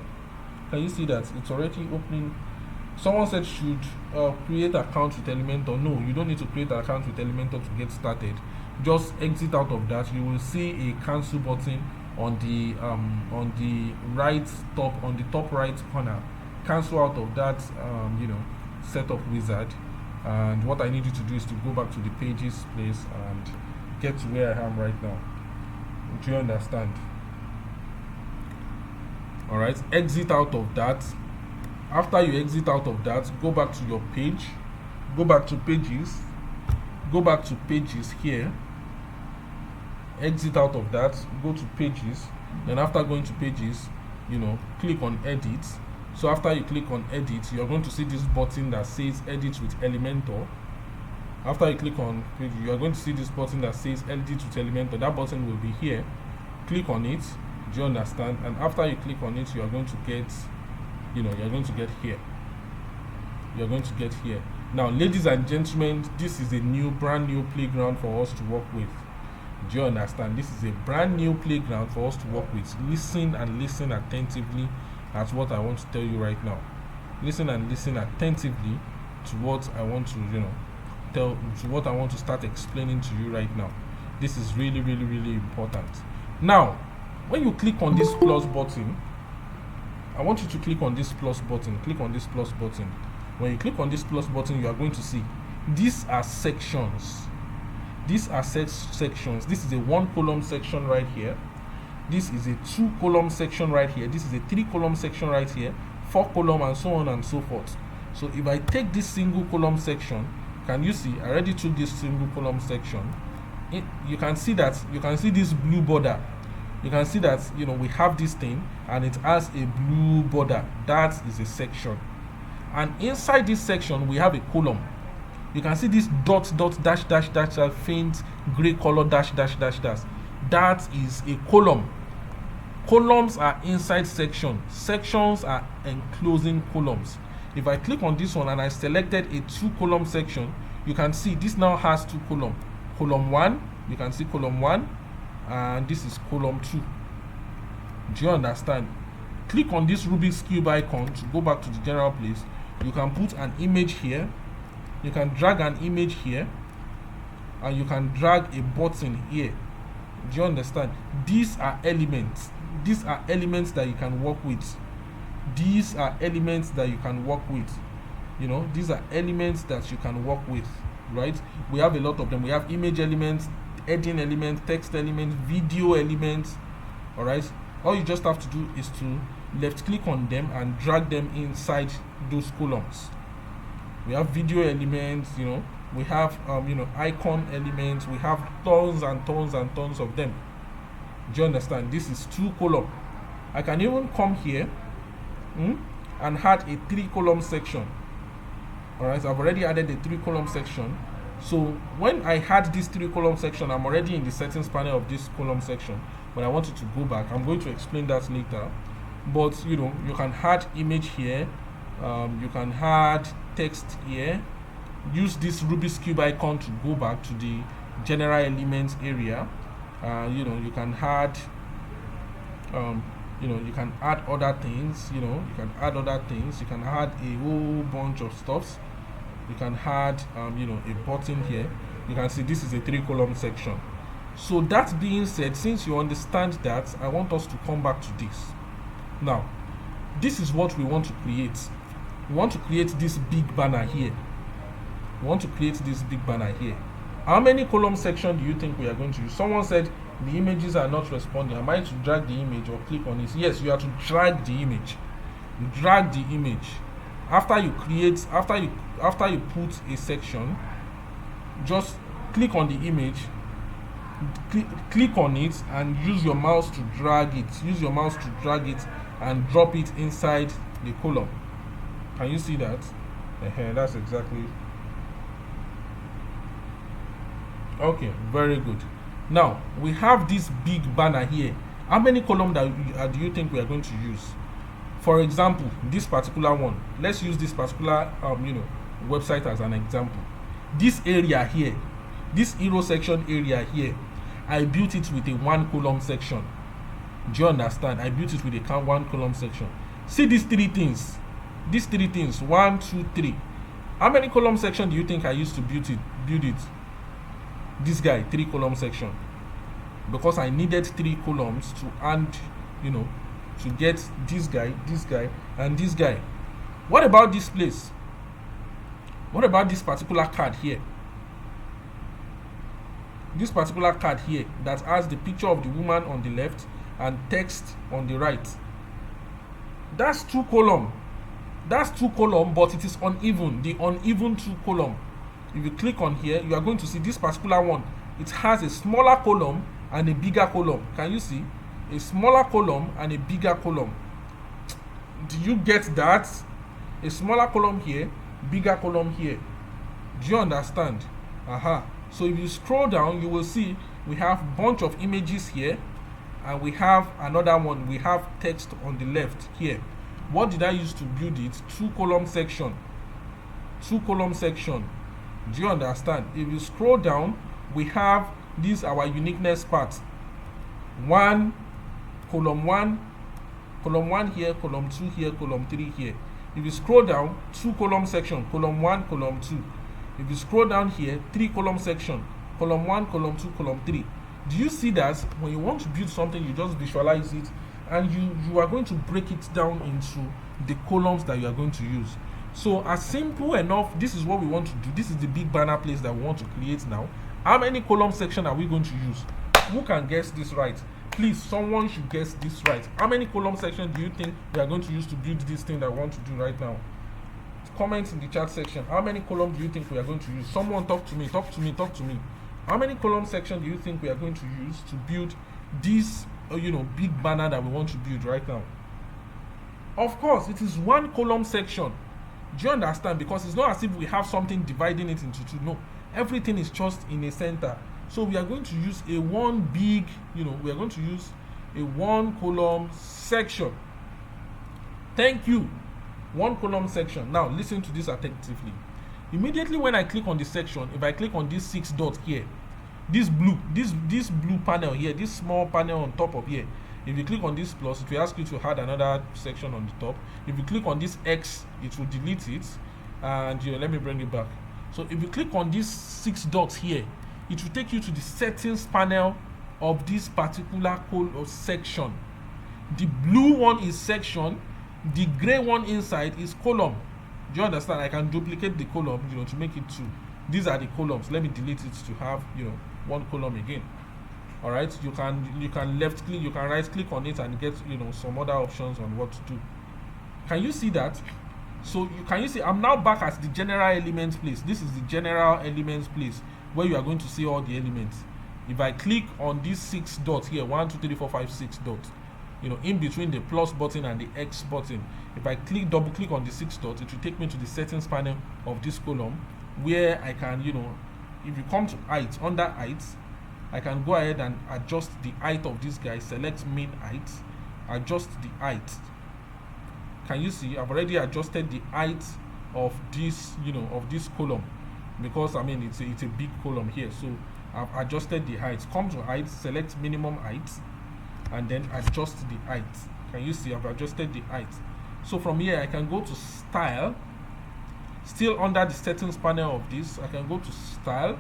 Can you see that it's already opening? Someone said should create account with Elementor. No, you don't need to create an account with Elementor to get started. Just exit out of that. You will see a cancel button on the top right corner. Cancel out of that setup wizard, and what I need you to do is to go back to the pages place and get to where I am right now. Do you understand? Alright, exit out of that. After you exit out of that, go back to your page, go back to pages here, exit out of that, go to pages. Then after going to pages, click on edit. So after you click on edit, you're going to see this button that says edit with Elementor. After you click on page, you are going to see this button that says edit with Elementor. That button will be here. Click on it. Do you understand? And after you click on it, you are going to get here. Now, ladies and gentlemen, this is a brand new playground for us to work with. Do you understand? This is a brand new playground for us to work with. Listen attentively at what I want to tell you right now. Listen attentively to what I want to start explaining to you right now. This is really, really, really important. Now, when you click on this plus button, I want you to click on this plus button. Click on this plus button. When you click on this plus button, you are going to see these are sections. These are sections. This is a 1-column section right here. This is a 2-column section right here. This is a 3-column section right here. 4-column, and so on and so forth. So if I take this single column section, can you see? I already took this single column section. You can see this blue border. You can see that, we have this thing and it has a blue border. That is a section. And inside this section, we have a column. You can see this dot, dash, dash, dash, faint gray color, dash, dash, dash, dash. That is a column. Columns are inside sections. Sections are enclosing columns. If I click on this one and I selected a 2-column section, you can see this now has 2 columns. Column 1, you can see column 1, and this is column 2. Do you understand? Click on this Rubik's Cube icon to go back to the general place. You can put an image here. You can drag an image here, and you can drag a button here. Do you understand? These are elements. These are elements that you can work with. These are elements that you can work with. These are elements that you can work with, right? We have a lot of them. We have image elements, heading elements, text elements, video elements. All right. All you just have to do is to left click on them and drag them inside those columns. We have video elements, we have icon elements, we have tons and tons and tons of them. Do you understand? This is 2 column. I can even come here and add a 3-column section. All right, so I've already added a 3-column section. So when I had this 3-column section, I'm already in the settings panel of this column section. But I wanted to go back. I'm going to explain that later. But you can add image here. You can add text here. Use this Rubik's Cube icon to go back to the general elements area. You can add you can add other things. You can add other things. You can add a whole bunch of stuffs. You can add a button here. You can see this is a 3-column section. So that being said, since you understand that, I want us to come back to this. Now, this is what we want to create. We want to create this big banner here. We want to create this big banner here. How many column section do you think we are going to use? Someone said the images are not responding. Am I to drag the image or click on it? Yes, you have to drag the image. Drag the image. After you put a section, just click on the image. Click on it and use your mouse to drag it. Use your mouse to drag it and drop it inside the column. Can you see that? That's exactly. Okay, very good. Now we have this big banner here. How many columns do you think we are going to use? For example, this particular one. Let's use this particular website as an example. This area here, this hero section area here, I built it with a 1-column section. Do you understand? I built it with a 1-column section. See these 3 things. These 3 things. 1, 2, 3. How many column section do you think I used to build it? This guy, 3-column section. Because I needed 3 columns to to get this guy, and this guy. What about this place? What about this particular card here? This particular card here that has the picture of the woman on the left and text on the right. That's 2 column. That's 2 column, but it is uneven. The uneven 2 column. If you click on here, you are going to see this particular one. It has a smaller column and a bigger column. Can you see? A smaller column and a bigger column. Do you get that? A smaller column here, bigger column here. Do you understand? So if you scroll down, you will see we have a bunch of images here, and we have another one. We have text on the left here. What did I use to build it? 2-column section. 2-column section. Do you understand? If you scroll down, we have this our uniqueness part. 1, column 1 here, column 2 here, column 3 here. If you scroll down, 2-column section, column 1, column 2. If you scroll down here, 3-column section, column 1, column 2, column 3. Do you see that when you want to build something, you just visualize it, and you are going to break it down into the columns that you are going to use. So as simple enough, this is what we want to do. This is the big banner place that we want to create now. How many column section are we going to use? Who can guess this right? Please, someone should guess this right. How many column section do you think we are going to use to build this thing that we want to do right now? Comment in the chat section. How many column do you think we are going to use? Someone talk to me. How many column section do you think we are going to use to build this big banner that we want to build right now. Of course, it is one column section. Do you understand? Because it's not as if we have something dividing it into two. No, everything is just in a center. So we are going to use a one big, we are going to use a one column section. Thank you. One column section. Now listen to this attentively. Immediately when I click on the section, if I click on this 6 dot here, this blue panel here, this small panel on top of here, if you click on this plus, it will ask you to add another section on the top. If you click on this X, it will delete it. And let me bring it back. So if you click on these 6 dots here, it will take you to the settings panel of this particular section. The blue one is section, the gray one inside is column. Do you understand? I can duplicate the column, to make it 2. These are the columns. Let me delete it to have, one column again. All right, you can left click, you can right click on it and get some other options on what to do. Can you see that? So can you see I'm now back at the general elements place. This is the general elements place where you are going to see all the elements. If I click on these 6 dots here, 1 2 3 4 5 6 dots, in between the plus button and the X button, if I double click on the 6 dots, it will take me to the settings panel of this column where I can, if you come to height, under height, I can go ahead and adjust the height of this guy, select main height, adjust the height. Can you see? I've already adjusted the height of this, of this column, because it's a big column here. So I've adjusted the height. Come to height, select minimum height, and then adjust the height. Can you see? I've adjusted the height. So from here I can go to style. Still under the settings panel of this, I can go to style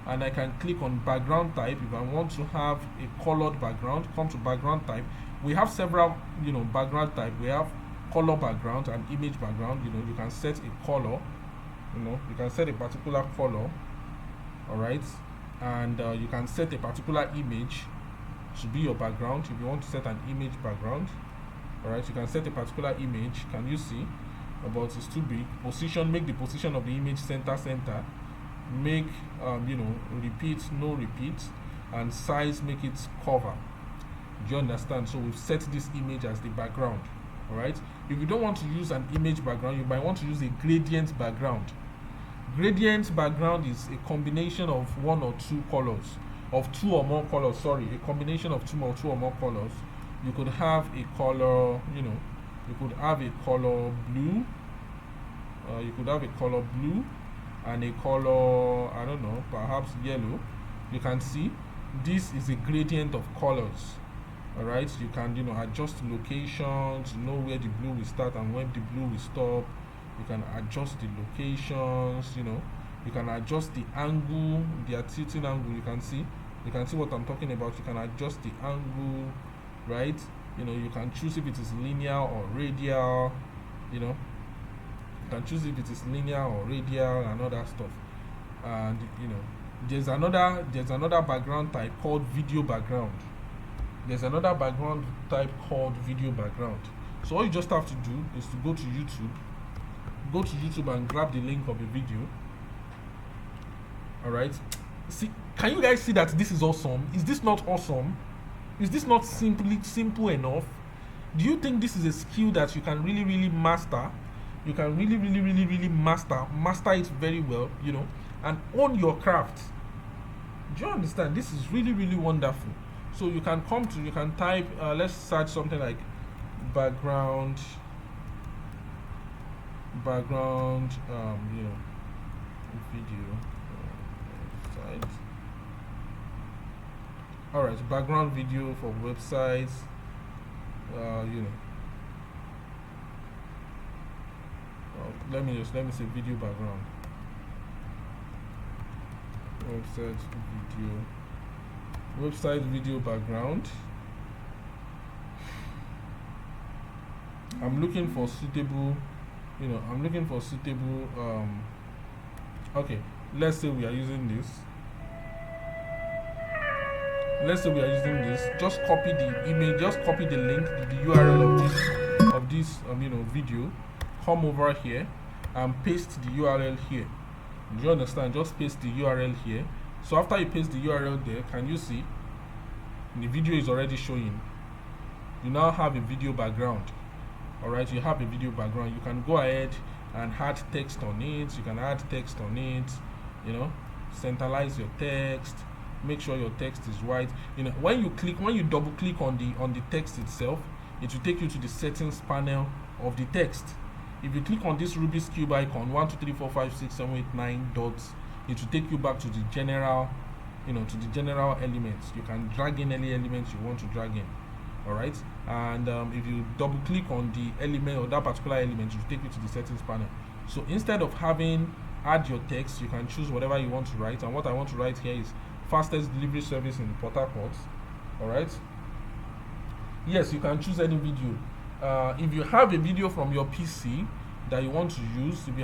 and I can click on background type. If I want to have a colored background, come to background type. We have several background type. We have color background and image background. You can set a color, you can set a particular color, all right, and you can set a particular image to be your background. If you want to set an image background, all right, you can set a particular image. Can you see? But it's too big. Position, make the position of the image center, make repeat, no repeat, and size, make it cover. Do you understand? So we've set this image as the background. All right, if you don't want to use an image background, you might want to use a gradient background. Gradient background is a combination of one or two colors, of two or more colors, a combination of two or more colors. You could have a color, you could have a color blue, you could have a color blue and a color, I don't know, perhaps yellow. You can see this is a gradient of colors. All right, you can adjust location to know where the blue will start and when the blue will stop. You can adjust the locations, you can adjust the angle, the tilting angle. You can see what I'm talking about. You can adjust the angle, right? You can choose if it is linear or radial. You can choose if it is linear or radial and all that stuff. And there's another background type called video background. There's another background type called video background. So all you just have to do is to go to YouTube and grab the link of the video. All right, see, can you guys see that this is awesome? Is this not awesome? Is this not simple enough? Do you think this is a skill that you can really master? You can really master it very well, and own your craft. Do you understand? This is really wonderful. So you can type, let's search something like background, video site. All right, background video for websites. Let me say video background. Website video background. I'm looking for suitable. Okay, let's say we are using this. Just copy the image, just copy the link, the URL of this video. Come over here and paste the URL here. Do you understand? Just paste the URL here. So after you paste the URL there, can you see the video is already showing? you now have a video background. All right, you have a video background. You can go ahead and add text on it. You can add text on it, you know, centralize your text, make sure your text is white. You know, when you double click on the text itself, it will take you to the settings panel of the text. If you click on this Rubik's cube icon, 1 2 3 4 5 6 7 8 9 dots, it will take you back to the general, you know, to the general elements. You can drag in any elements you want to drag in. All right, and if you double click on the element or that particular element, it will take you to the settings panel. So instead of having add your text, you can choose whatever you want to write, and what I want to write here is fastest delivery service in Port Harcourt. All right, yes, you can choose any video. If you have a video from your PC that you want to use, you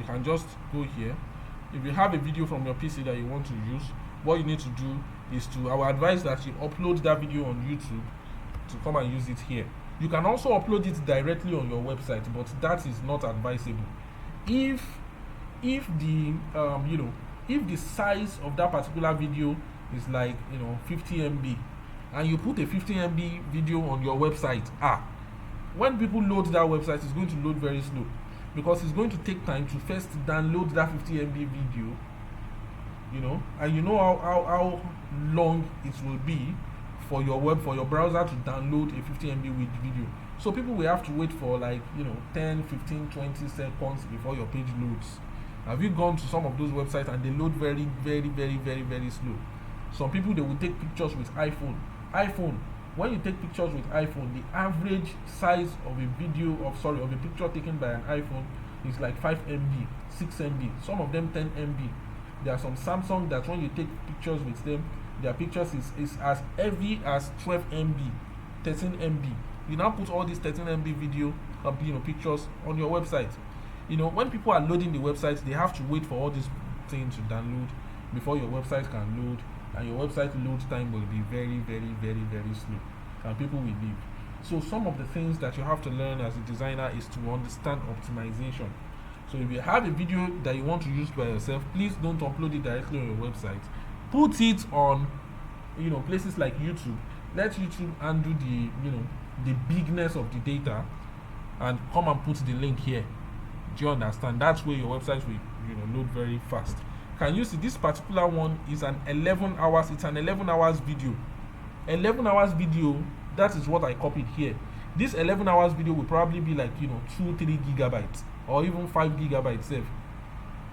can just go here. If you have a video from your PC that you want to use, what you need to do is I will advise that you upload that video on YouTube to come and use it here. You can also upload it directly on your website, but that is not advisable. If the if the size of that particular video is like 50 MB, and you put a 50 MB video on your website, when people load that website, it's going to load very slow, because it's going to take time to first download that 50 MB video, and you know how long it will be for your browser to download a 50 MB video. So people will have to wait for 10, 15, 20 seconds before your page loads. Have you gone to some of those websites and they load very, very, very, very, very slow? Some people, they will take pictures with iPhone. When you take pictures with iPhone, the average size of a picture taken by an iPhone is like 5 MB, 6 MB, some of them 10 MB. There are some Samsung that when you take pictures with them, their pictures is as heavy as 12 MB, 13 MB. You now put all these 13 MB video pictures on your website. When people are loading the website, they have to wait for all these things to download before your website can load, and your website load time will be very, very, very, very slow, and people will leave. So some of the things that you have to learn as a designer is to understand optimization. So if you have a video that you want to use by yourself, please don't upload it directly on your website. Put it on places like YouTube. Let YouTube handle the bigness of the data, and come and put the link here. Do you understand? That's where your website will load very fast. Can you see this particular one is an 11 hours? It's an 11 hours video. 11 hours video. That is what I copied here. This 11 hours video will probably be like 2-3 gigabytes or even 5 gigabytes safe.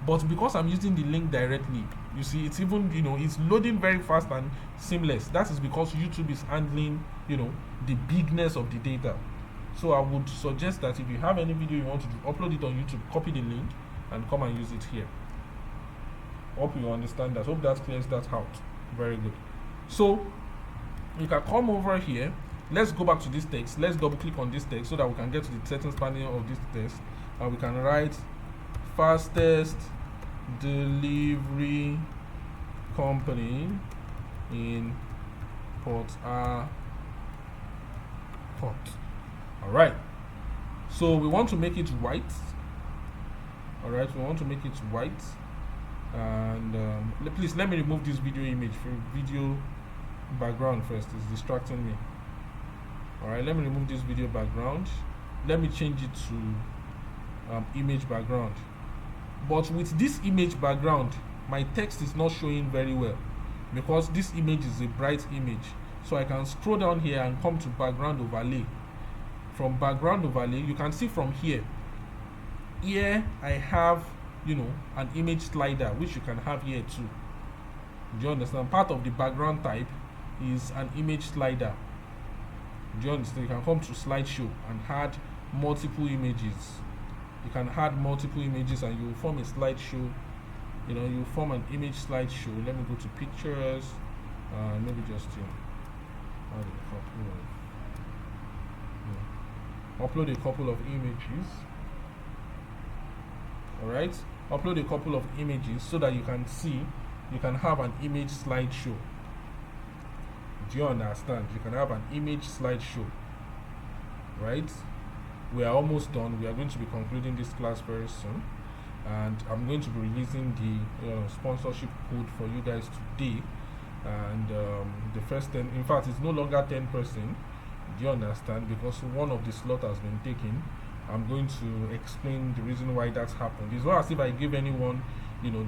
But because I'm using the link directly, you see it's even it's loading very fast and seamless. That is because YouTube is handling the bigness of the data. So I would suggest that if you have any video you want to do, upload it on YouTube, copy the link, and come and use it here. Hope you understand that. Hope that clears that out. Very good. So you can come over here. Let's go back to this text. Let's double click on this text so that we can get to the settings panel of this text, and we can write fastest delivery company in Port Harcourt. All right, so we want to make it white. All right, we want to make it white, and please let me remove this video image from video background first. It's distracting me. All right, let me remove this video background. Let me change it to image background. But with this image background, my text is not showing very well because this image is a bright image. So I can scroll down here and come to background overlay. From background overlay, you can see from here I have an image slider, which you can have here too. Do you understand? Part of the background type is an image slider. Do you understand? You can come to slideshow and add multiple images. You can add multiple images and you will form a slideshow. You form an image slideshow. Let me go to pictures. Maybe just add upload a couple of images. All right, upload a couple of images so that you can see. You can have an image slideshow. Do you understand? You can have an image slideshow. Right? We are almost done. We are going to be concluding this class very soon, and I'm going to be releasing the sponsorship code for you guys today. and the first 10, in fact it's no longer 10%. Do you understand? Because one of the slot has been taken. I'm going to explain the reason why that's happened. It's not as if I give anyone, you know,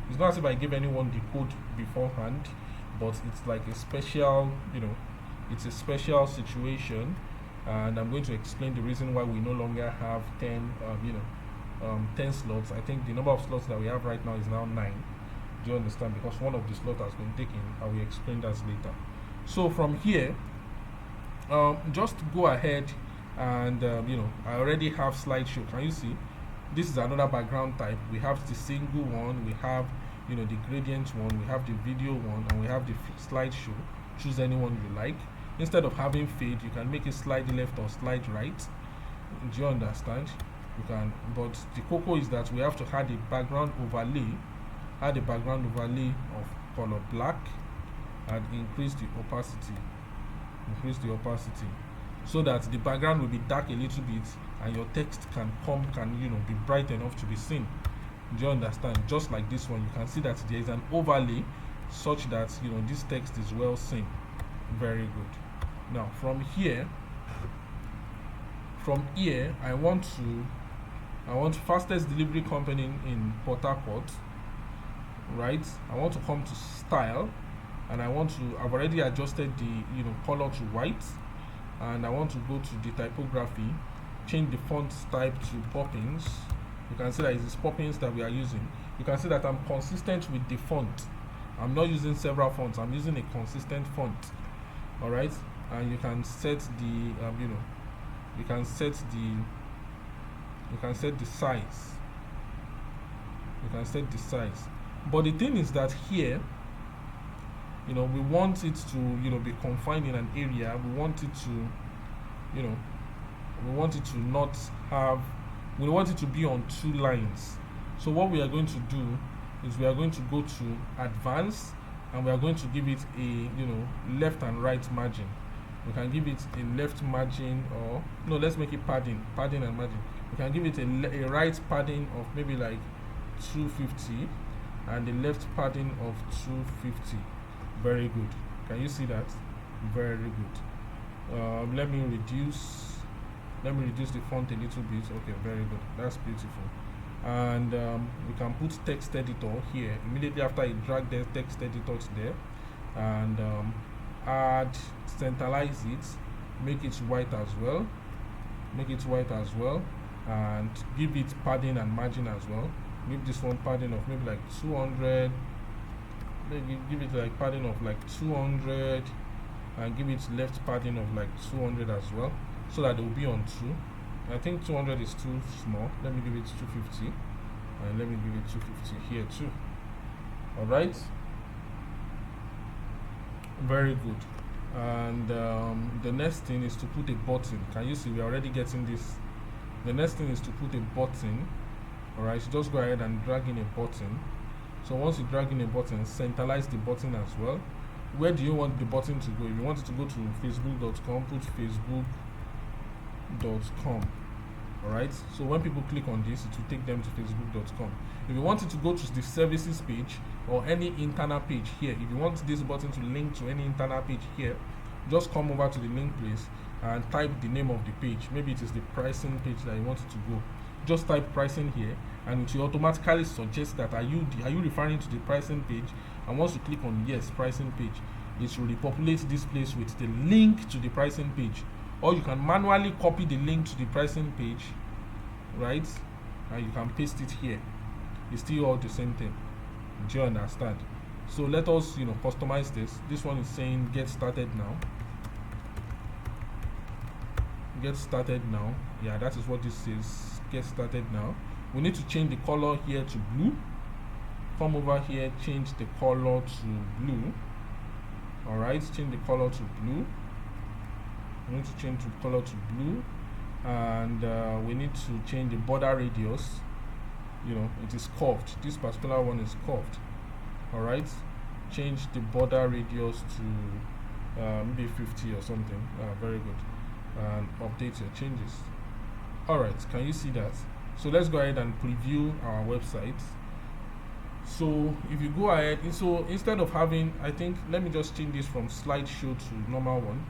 it's not as if I give anyone the code beforehand, but it's like a special, it's a special situation, and I'm going to explain the reason why we no longer have 10, 10 slots. I think the number of slots that we have right now is now 9. Do you understand? Because one of the slots has been taken. I will explain that later. So from here, just go ahead and I already have slideshow. Can you see? This is another background type. We have the single one, we have the gradient one, we have the video one, and we have the slideshow. Choose any one you like. Instead of having fade, you can make it slide left or slide right. Do you understand? You can, but the cocoa is that we have to add a background overlay, of color black, and increase the opacity. So that the background will be dark a little bit and your text can be bright enough to be seen. Do you understand? Just like this one, you can see that there is an overlay such that this text is well seen. Very good. Now from here I want fastest delivery company in Port Harcourt, right? I want to come to style, and I've already adjusted the color to white, and I want to go to the typography, change the font type to Poppins. You can see that it is Poppins that we are using. You can see that I'm consistent with the font. I'm not using several fonts. I'm using a consistent font. All right, and you can set the size. But the thing is that here, we want it to be confined in an area. We want it to be on 2 lines. So what we are going to do is we are going to go to advanced, and we are going to give it a left and right margin. We can give it a left margin, or no, let's make it padding and margin. We can give it a right padding of maybe like 250 and the left padding of 250. Very good. Can you see that? Very good. Let me reduce the font a little bit. Okay, very good. That's beautiful. And we can put text editor here immediately after you drag the text editor to there, and centralize it, make it white as well, and give it padding and margin as well. Give this one padding of maybe like 200, maybe give it like padding of like 200, and give it left padding of like 200 as well, so that it will be on 2. I think 200 is too small. Let me give it 250, and let me give it 250 here too. All right, very good. And the next thing is to put a button. Can you see we're already getting this? The next thing is to put a button. All right, so just go ahead and drag in a button. So once you drag in a button, centralize the button as well. Where do you want the button to go? If you want it to go to facebook.com, put facebook.com. all right, so when people click on this, it will take them to facebook.com. If you want it to go to the services page or any internal page here, if you want this button to link to any internal page here, just come over to the link place and type the name of the page. Maybe it is the pricing page that you want it to go. Just type pricing here, and it will automatically suggest that are you referring to the pricing page. And once you click on yes, pricing page, it will repopulate this place with the link to the pricing page. Or you can manually copy the link to the pricing page, right, and you can paste it here. It's still all the same thing. Do you understand? So let us customize this. This one is saying get started now. Get started now. Yeah, that is what this says. Get started now. We need to change the color here to blue. Come over here, change the color to blue. All right, change the color to blue. We need to change the color to blue, and we need to change the border radius. It is curved. This particular one is curved. All right, change the border radius to maybe 50 or something. Very good. And update your changes. All right, can you see that? So let's go ahead and preview our website. So if you go ahead, so instead of having, I think, let me just change this from slideshow to normal one.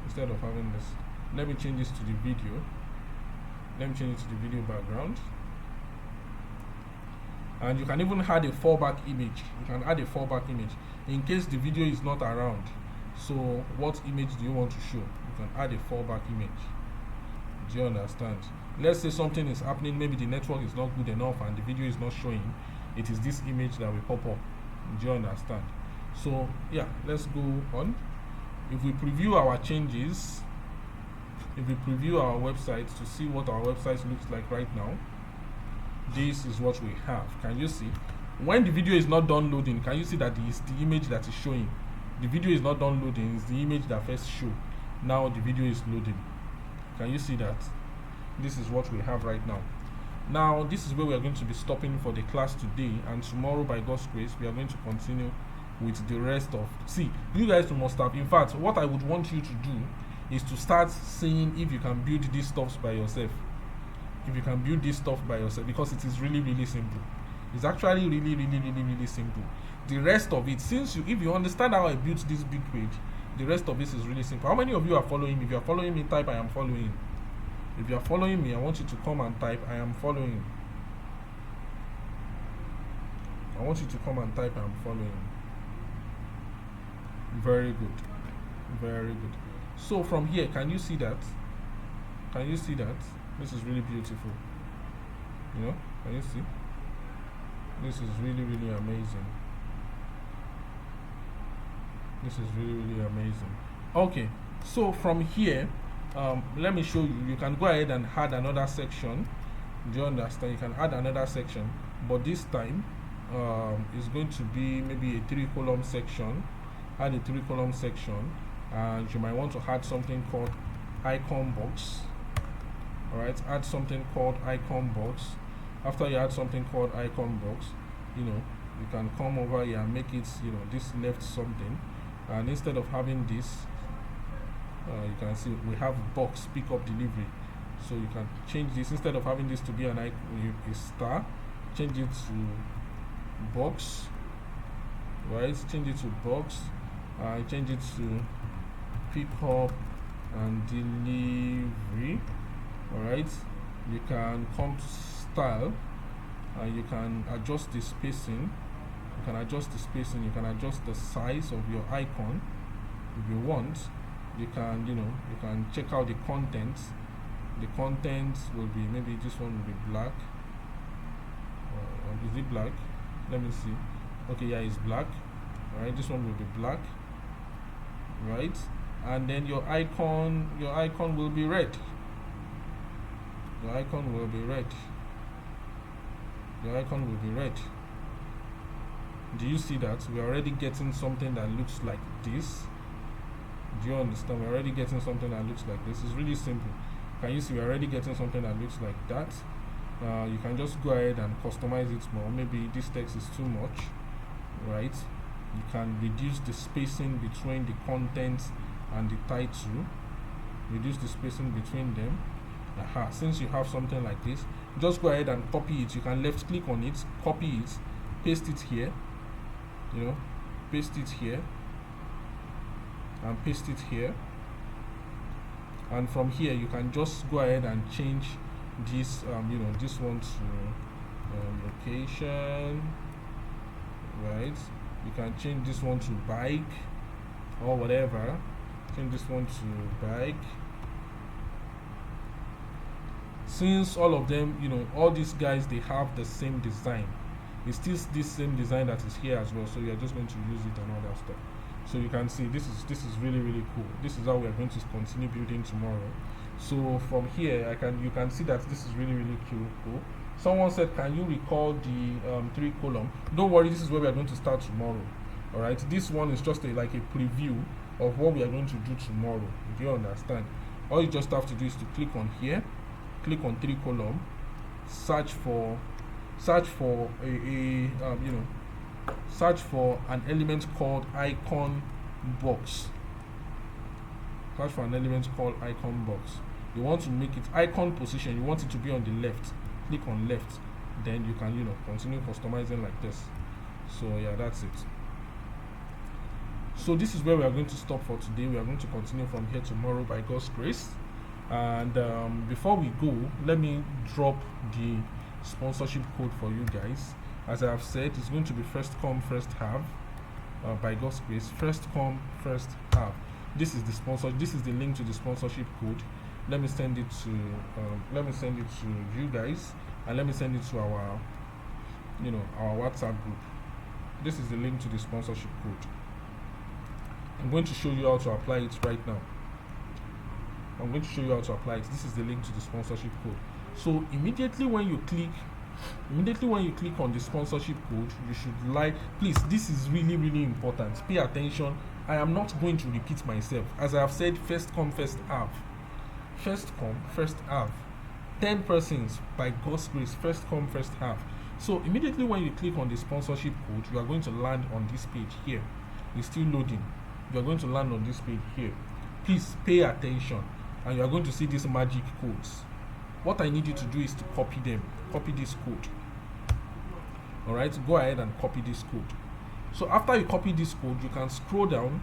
Instead of having this, let me change this to the video. Let me change it to the video background. And you can even add a fallback image. You can add a fallback image in case the video is not around. So what image do you want to show? You can add a fallback image. Do you understand? Let's say something is happening, maybe the network is not good enough and the video is not showing. It is this image that will pop up. Do you understand? So yeah, let's go on. If we preview our changes, if we preview our website to see what our website looks like right now, this is what we have. Can you see? When the video is not done loading, can you see that it's the image that is showing? The video is not done loading, it's the image that first showed. Now the video is loading. Can you see that? This is what we have right now. Now this is where we are going to be stopping for the class today, and tomorrow by God's grace we are going to continue with the rest of, see, you guys must have, in fact, what I would want you to do is to start seeing if you can build these stuffs by yourself. If you can build this stuff by yourself, because it is really, really simple. It's actually really, really, really, really simple. The rest of it, since if you understand how I built this big page, the rest of this is really simple. How many of you are following me? If you are following me, type I am following. If you are following me, I want you to come and type I am following. I want you to come and type I am following. Very good. Very good. So from here, can you see that? Can you see that? This is really beautiful. You know, can you see? This is really, really amazing. This is really, really amazing. Okay, so from here, let me show you. You can go ahead and add another section. Do you understand? You can add another section, but this time it's going to be maybe a 3-column section. Add a 3-column section, and you might want to add something called icon box. Alright, add something called icon box. After you add something called icon box, you know, you can come over here and make it, you know, this left something, and instead of having this, you can see we have box pickup delivery. So you can change this, instead of having this to be an icon, a star, change it to box. Right, change it to box. Change it to pickup and delivery. Alright, you can come to style, and you can adjust the spacing. You can adjust the spacing. You can adjust the size of your icon if you want. You can, you know, you can check out the content. The content will be, maybe this one will be black. Is it black? Let me see. Okay, yeah, it's black. Alright, this one will be black. Right, and then your icon will be red. Your icon will be red. Your icon will be red. Do you see that? We're already getting something that looks like this. Do you understand? We're already getting something that looks like this. It's really simple. Can you see we're already getting something that looks like that? You can just go ahead and customize it more. Maybe this text is too much, right? You can reduce the spacing between the content and the title. Reduce the spacing between them. Since you have something like this, just go ahead and copy it. You can left click on it, copy it, paste it here, you know, paste it here, and paste it here. And from here you can just go ahead and change this, you know, this one to location, right? You can change this one to bike or whatever. Change this one to bike. Since all of them, you know, all these guys, they have the same design. It's still this same design that is here as well. So you're just going to use it and all that stuff. So you can see this is really, really cool. This is how we are going to continue building tomorrow. So from here, you can see that this is really, really cool. Someone said, can you recall the 3-column? Don't worry, this is where we are going to start tomorrow. All right, this one is just like a preview of what we are going to do tomorrow. Do you understand? All you just have to do is to click on here, click on 3-column, search for search for an element called icon box. Search for an element called icon box. You want to make it icon position. You want it to be on the left. Click on left. then you can, you know, continue customizing like this. So yeah, that's it. So this is where we are going to stop for today. We are going to continue from here tomorrow by God's grace. And before we go, let me drop the sponsorship code for you guys. As I have said, it's going to be first come first have, by God's grace. First come first have. This is the sponsor. This is the link to the sponsorship code. Let me send it to you guys, and let me send it to our, you know, our WhatsApp group. This is the link to the sponsorship code. I'm going to show you how to apply it right now. I'm going to show you how to apply it. This is the link to the sponsorship code. So immediately when you click on the sponsorship code, you should like, please, this is really, really important. Pay attention. I am not going to repeat myself. As I have said, first come, first have. First come, first have. 10 persons, by God's grace, first come, first have. So immediately when you click on the sponsorship code, you are going to land on this page here. It's still loading. You are going to land on this page here. Please pay attention, and you are going to see these magic codes. What I need you to do is to copy them. Copy this code. All right, go ahead and copy this code. So after you copy this code, you can scroll down.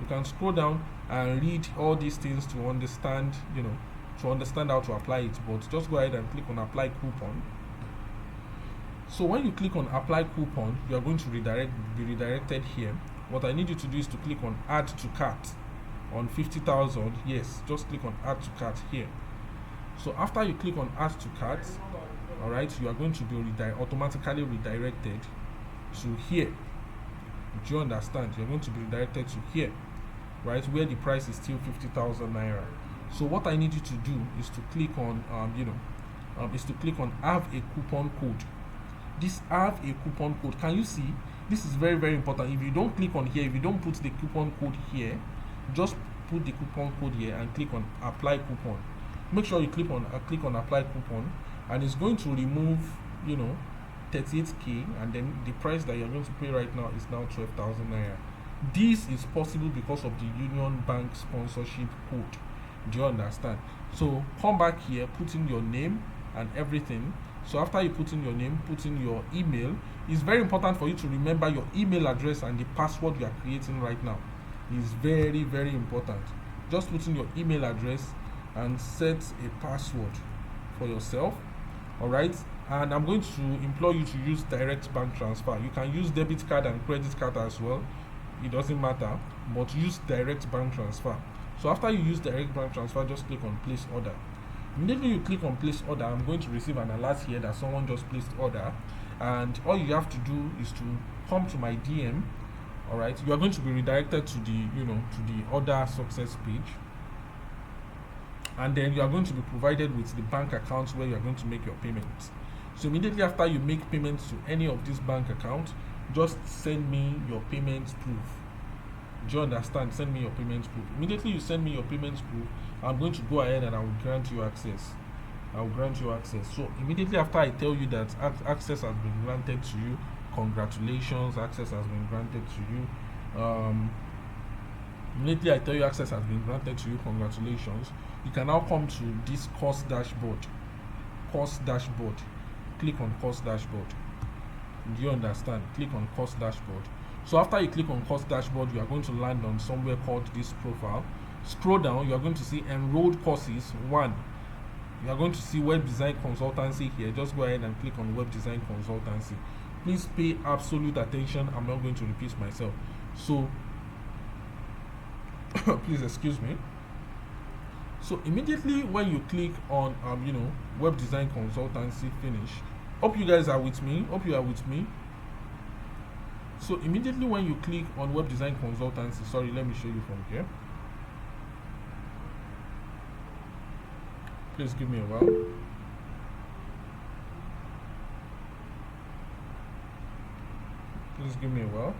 You can scroll down and read all these things to understand, you know, to understand how to apply it. But just go ahead and click on apply coupon. So when you click on apply coupon, you are going to be redirected here. What I need you to do is to click on add to cart on 50,000. Yes, just click on add to cart here. So after you click on add to cart, all right, you are going to be automatically redirected to here. Do you understand? You're going to be redirected to here, right, where the price is still 50,000 naira. So what I need you to do is to click on have a coupon code. This have a coupon code. Can you see? This is very, very important. If you don't click on here, if you don't put the coupon code here, just put the coupon code here and click on apply coupon. Make sure you click on apply coupon, and it's going to remove, you know, 38k, and then the price that you're going to pay right now is now 12,000 naira. This is possible because of the Union Bank sponsorship code. Do you understand? So come back here, put in your name and everything. So after you put in your name, put in your email. It's very important for you to remember your email address and the password you are creating right now. It's very, very important. Just put in your email address and set a password for yourself. All right, and I'm going to implore you to use direct bank transfer. You can use debit card and credit card as well. It doesn't matter, but use direct bank transfer. So after you use direct bank transfer, just click on place order. Immediately you click on place order, I'm going to receive an alert here that someone just placed order, and all you have to do is to come to my DM. All right, you are going to be redirected to the, you know, to the order success page, and then you are going to be provided with the bank accounts where you are going to make your payments. So immediately after you make payments to any of these bank accounts, just send me your payments proof. Do you understand? Send me your payments proof. Immediately you send me your payments proof, I'm going to go ahead and I will grant you access. I will grant you access. So immediately after I tell you that access has been granted to you, congratulations, access has been granted to you. Immediately I tell you access has been granted to you, congratulations. You can now come to this course dashboard. Course dashboard. Click on course dashboard. Do you understand? Click on course dashboard. So after you click on course dashboard, you are going to land on somewhere called this profile. Scroll down, you are going to see enrolled courses 1. You are going to see web design consultancy here. Just go ahead and click on web design consultancy. Please pay absolute attention. I'm not going to repeat myself. So please excuse me. So immediately when you click on web design consultancy finish, hope you guys are with me. Hope you are with me. So immediately when you click on web design consultancy, sorry, let me show you from here. Please give me a while. Please give me a while.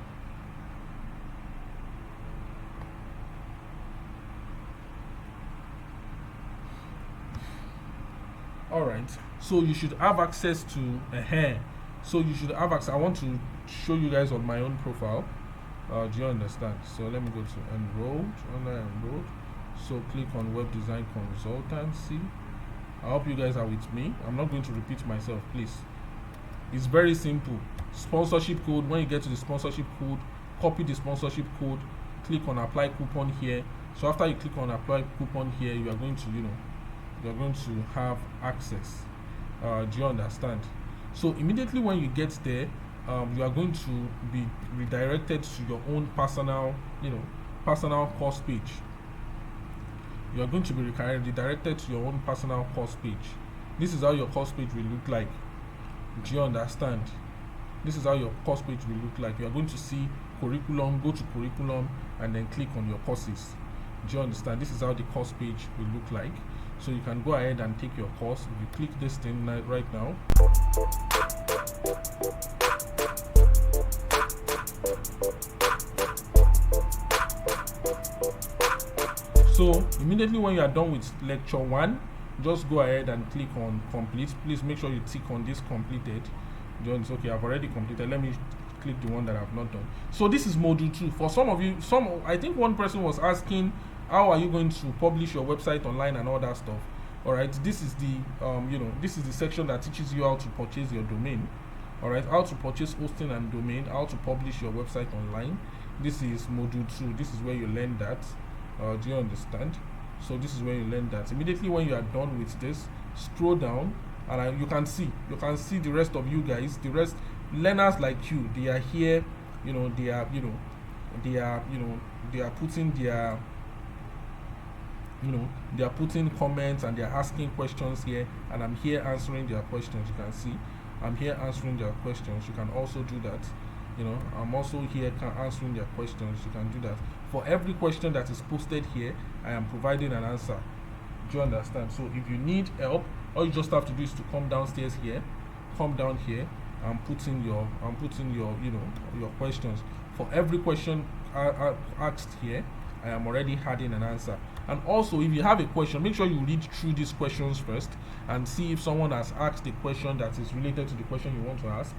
All right, so you should have access to a hair. So you should have access. I want to show you guys on my own profile. Do you understand? So let me go to enrolled, online enrolled. So click on web design consultancy. I hope you guys are with me. I'm not going to repeat myself, please. It's very simple. Sponsorship code. When you get to the sponsorship code, copy the sponsorship code, click on apply coupon here. So after you click on apply coupon here, you are going to, you're going to have access. Do you understand? So immediately when you get there, you are going to be redirected to your own personal, personal course page. You are going to be redirected to your own personal course page. This is how your course page will look like. Do you understand? This is how your course page will look like. You are going to see curriculum, go to curriculum, and then click on your courses. Do you understand? This is how the course page will look like. So you can go ahead and take your course. If you click this thing right now, so immediately when you are done with lecture 1, just go ahead and click on complete. Please make sure you tick on this completed. It's okay, I've already completed. Let me click the one that I've not done. So this is module 2. For some of you, I think one person was asking, how are you going to publish your website online and all that stuff? All right, this is the this is the section that teaches you how to purchase your domain. All right, how to purchase hosting and domain, how to publish your website online. This is module 2. This is where you learn that. Do you understand? So this is where you learn that. Immediately when you are done with this, scroll down, and you can see the rest of you guys, the rest learners like you. They are here. They are putting their they are putting comments and they are asking questions here, and I'm here answering their questions. You can see I'm here answering their questions. You can also do that. I'm also here answering their questions. You can do that. For every question that is posted here, I am providing an answer. Do you understand? So if you need help, all you just have to do is to come downstairs here, come down here, and put in your your questions. For every question asked here, I am already adding an answer. And also, if you have a question, make sure you read through these questions first and see if someone has asked a question that is related to the question you want to ask,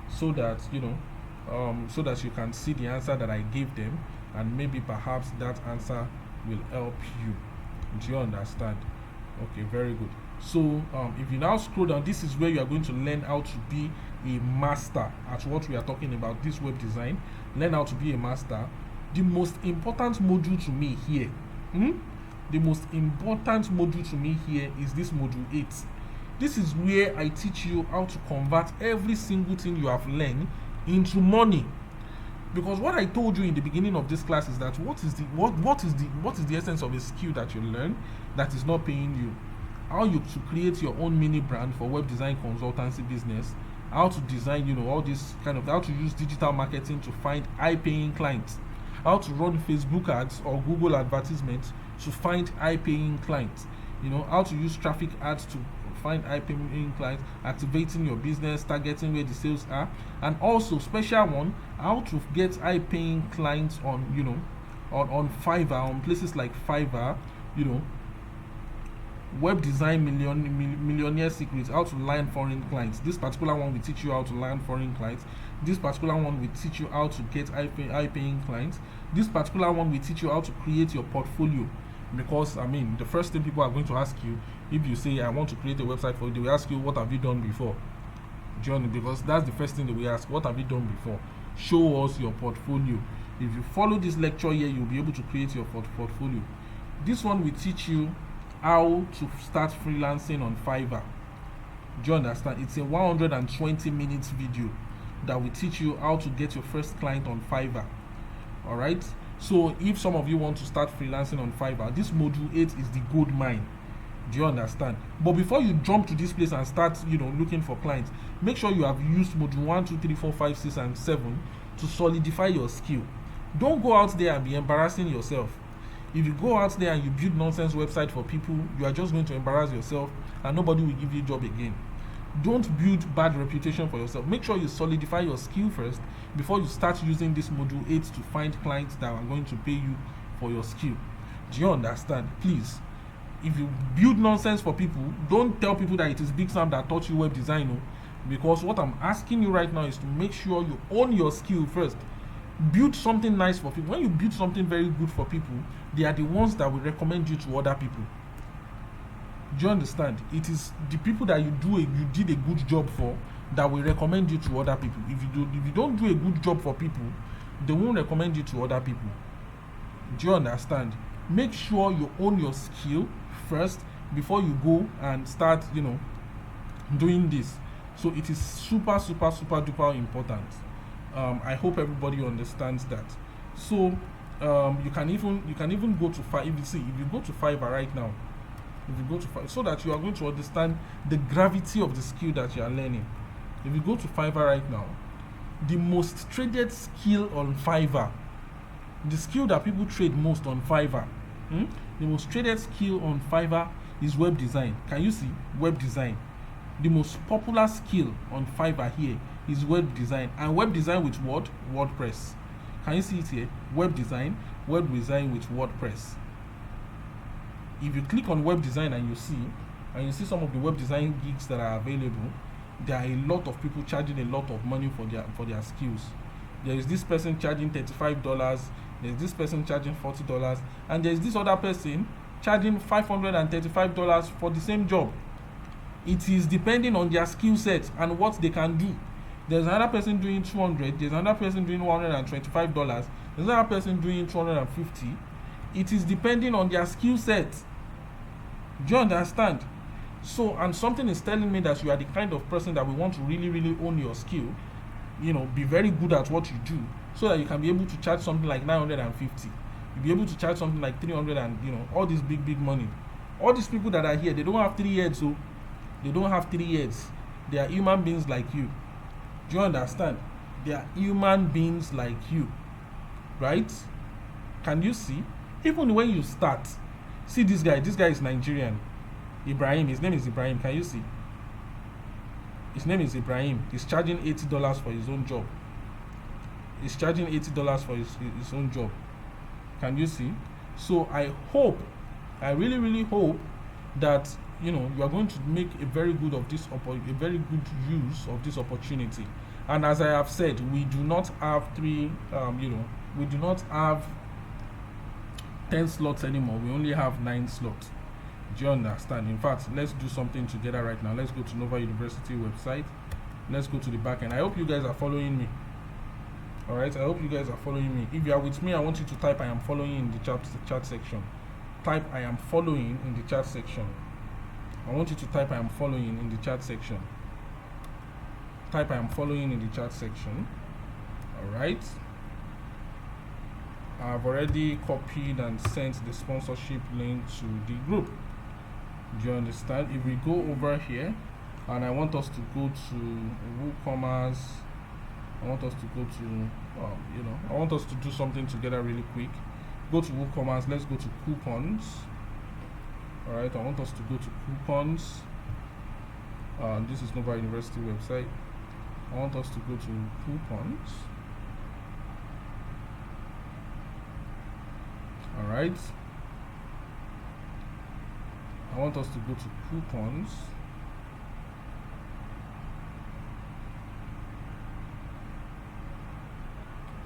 so that so that you can see the answer that I gave them, and maybe perhaps that answer will help you. Do you understand? Okay, very good. So if you now scroll down, this is where you are going to learn how to be a master at what we are talking about, this web design. Learn how to be a master. The most important module to me here, the most important module to me here is this module 8. This is where I teach you how to convert every single thing you have learned into money. Because what I told you in the beginning of this class is that what is the essence of a skill that you learn that is not paying you? How you to create your own mini brand for web design consultancy business, how to design, all this kind of, how to use digital marketing to find high paying clients, how to run Facebook ads or Google advertisements to find high paying clients, how to use traffic ads to find high paying clients, activating your business, targeting where the sales are, and also special one, how to get high paying clients on on Fiverr, on places like Fiverr, web design millionaire secrets, how to land foreign clients. This particular one will teach you how to land foreign clients. This particular one will teach you how to get high paying clients. This particular one will teach you how to create your portfolio. Because the first thing people are going to ask you, if you say I want to create a website for you, they will ask you, what have you done before? Johnny, because that's the first thing they will ask. What have you done before? Show us your portfolio. If you follow this lecture here, you'll be able to create your portfolio. This one will teach you how to start freelancing on Fiverr. Do you understand? It's a 120 minutes video that will teach you how to get your first client on Fiverr. All right. So if some of you want to start freelancing on Fiverr, this module 8 is the gold mine. Do you understand? But before you jump to this place and start, looking for clients, make sure you have used module 1, 2, 3, 4, 5, 6, and 7 to solidify your skill. Don't go out there and be embarrassing yourself. If you go out there and you build nonsense website for people, you are just going to embarrass yourself and nobody will give you a job again. Don't build bad reputation for yourself. Make sure you solidify your skill first before you start using this module 8 to find clients that are going to pay you for your skill. Do you understand? Please, if you build nonsense for people, don't tell people that it is Big Sam that taught you web design, because what I'm asking you right now is to make sure you own your skill first. Build something nice for people. When you build something very good for people, they are the ones that will recommend you to other people. Do you understand? It is the people that you did a good job for that will recommend you to other people. If you don't do a good job for people, they won't recommend you to other people. Do you understand? Make sure you own your skill first before you go and start, doing this. So it is super duper important. I hope everybody understands that. So you can even go to if you go to Fiverr right now, if you go to Fiverr, so that you are going to understand the gravity of the skill that you are learning. If you go to Fiverr right now, the most traded skill on Fiverr, the skill that people trade most on Fiverr, the most traded skill on Fiverr is web design. Can you see? Web design. The most popular skill on Fiverr here is web design. And web design with what? WordPress. Can you see it here? Web design with WordPress. If you click on web design and you see some of the web design gigs that are available, there are a lot of people charging a lot of money for their skills. There is this person charging $35, there's this person charging $40, and there's this other person charging $535 for the same job. It is depending on their skill set and what they can do. There's another person doing $200, there's another person doing $125, there's another person doing $250. It is depending on their skill set. Do you understand? So, and something is telling me that you are the kind of person that we want to really own your skill, be very good at what you do, so that you can be able to charge something like 950. You'll be able to charge something like 300, and all this big money. All these people that are here, they don't have 3 years, so they don't have 3 years. They are human beings like you. Do you understand? They are human beings like you, right? Can you see? Even when you start, see this guy is Nigerian. Ibrahim, his name is Ibrahim. Can you see? His name is Ibrahim. He's charging $80 for his own job. He's charging $80 for his own job. Can you see? So I really hope that you are going to make a very good use of this opportunity. And as I have said, we do not have we do not have 10 slots anymore. We only have 9 slots. Do you understand? In fact, let's do something together right now. Let's go to Nova University website. Let's go to the back end. I hope you guys are following me. All right, I hope you guys are following me. If you are with me, I want you to type "I am following" in the chat section. Type "I am following" in the chat section. I want you to type "I am following" in the chat section. Type "I am following" in the chat section. All right. I've already copied and sent the sponsorship link to the group. Do you understand? If we go over here, and I want us to go to WooCommerce, I want us to go to, I want us to do something together really quick. Go to WooCommerce. Let's go to coupons. All right, I want us to go to coupons. This is Nova University website. I want us to go to coupons. All right. I want us to go to coupons.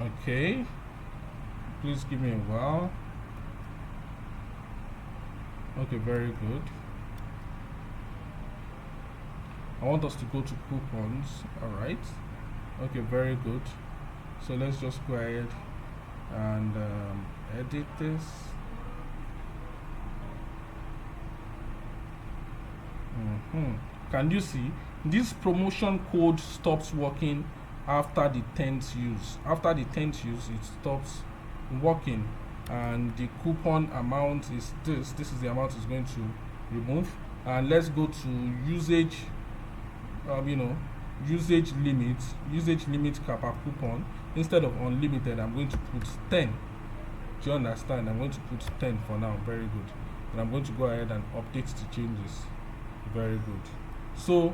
Okay. Please give me a while. Okay, very good. I want us to go to coupons. All right. Okay, very good. So let's just go ahead and edit this. Can you see this promotion code stops working after the 10th use? After the 10th use, it stops working, and the coupon amount is this. This is the amount it's going to remove. And let's go to usage. Usage limit cap per coupon. Instead of unlimited, I'm going to put 10. Do you understand? I'm going to put 10 for now. Very good. And I'm going to go ahead and update the changes. Very good. So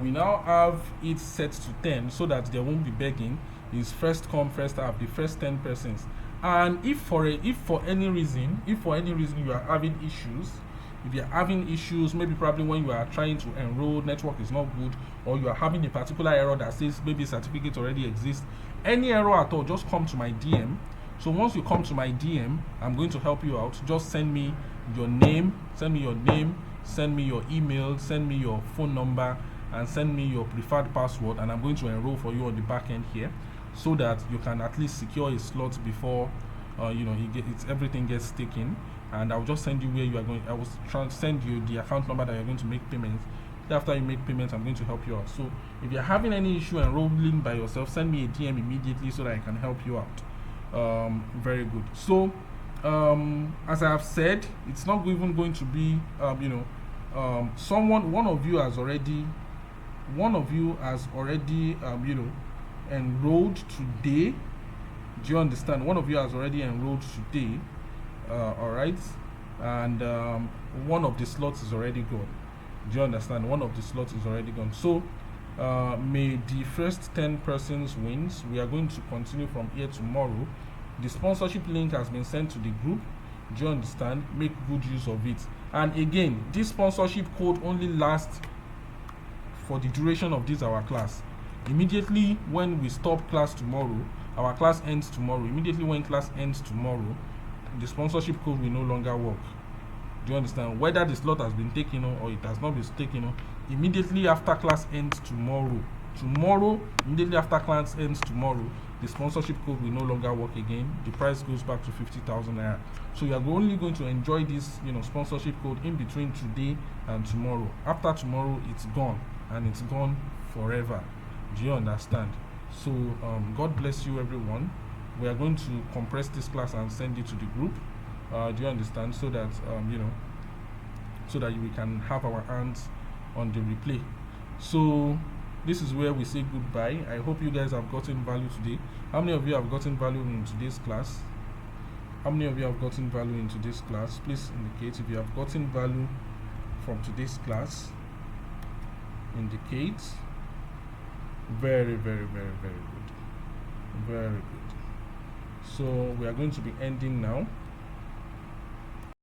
we now have it set to 10 so that there won't be begging. It's first come first serve, the first 10 persons. And if for any reason you are having issues, if you're having issues, maybe probably when you are trying to enroll, network is not good, or you are having a particular error that says maybe certificate already exists, any error at all, just come to my DM. So once you come to my DM, I'm going to help you out. Just send me your name, send me your email, send me your phone number, and send me your preferred password, and I'm going to enroll for you on the back end here, so that you can at least secure a slot before everything gets taken. And I'll just send you where you are going. I will send you the account number that you're going to make payments. After you make payments, I'm going to help you out. So if you're having any issue enrolling by yourself, send me a DM immediately so that I can help you out. Very good. So as I have said, it's not even going to be one of you has already enrolled today. Do you understand? One of you has already enrolled today. All right, and one of the slots is already gone. Do you understand? One of the slots is already gone. So may the first 10 persons wins. We are going to continue from here tomorrow. The sponsorship link has been sent to the group. Do you understand? Make good use of it. And again, this sponsorship code only lasts for the duration of this our class. Immediately when we stop class tomorrow, our class ends tomorrow. Immediately when class ends tomorrow, the sponsorship code will no longer work. Do you understand? Whether the slot has been taken or it has not been taken, immediately after class ends tomorrow, immediately after class ends tomorrow, the sponsorship code will no longer work again. The price goes back to 50,000 naira. So you are only going to enjoy this sponsorship code in between today and tomorrow. After tomorrow, it's gone, and it's gone forever. Do you understand? So God bless you, everyone. We are going to compress this class and send it to the group. Do you understand? So that we can have our hands on the replay. So this is where we say goodbye. I hope you guys have gotten value today. How many of you have gotten value in today's class? How many of you have gotten value in today's class? Please indicate if you have gotten value from today's class. Indicate. Very, very, very, very good. Very good. So we are going to be ending now.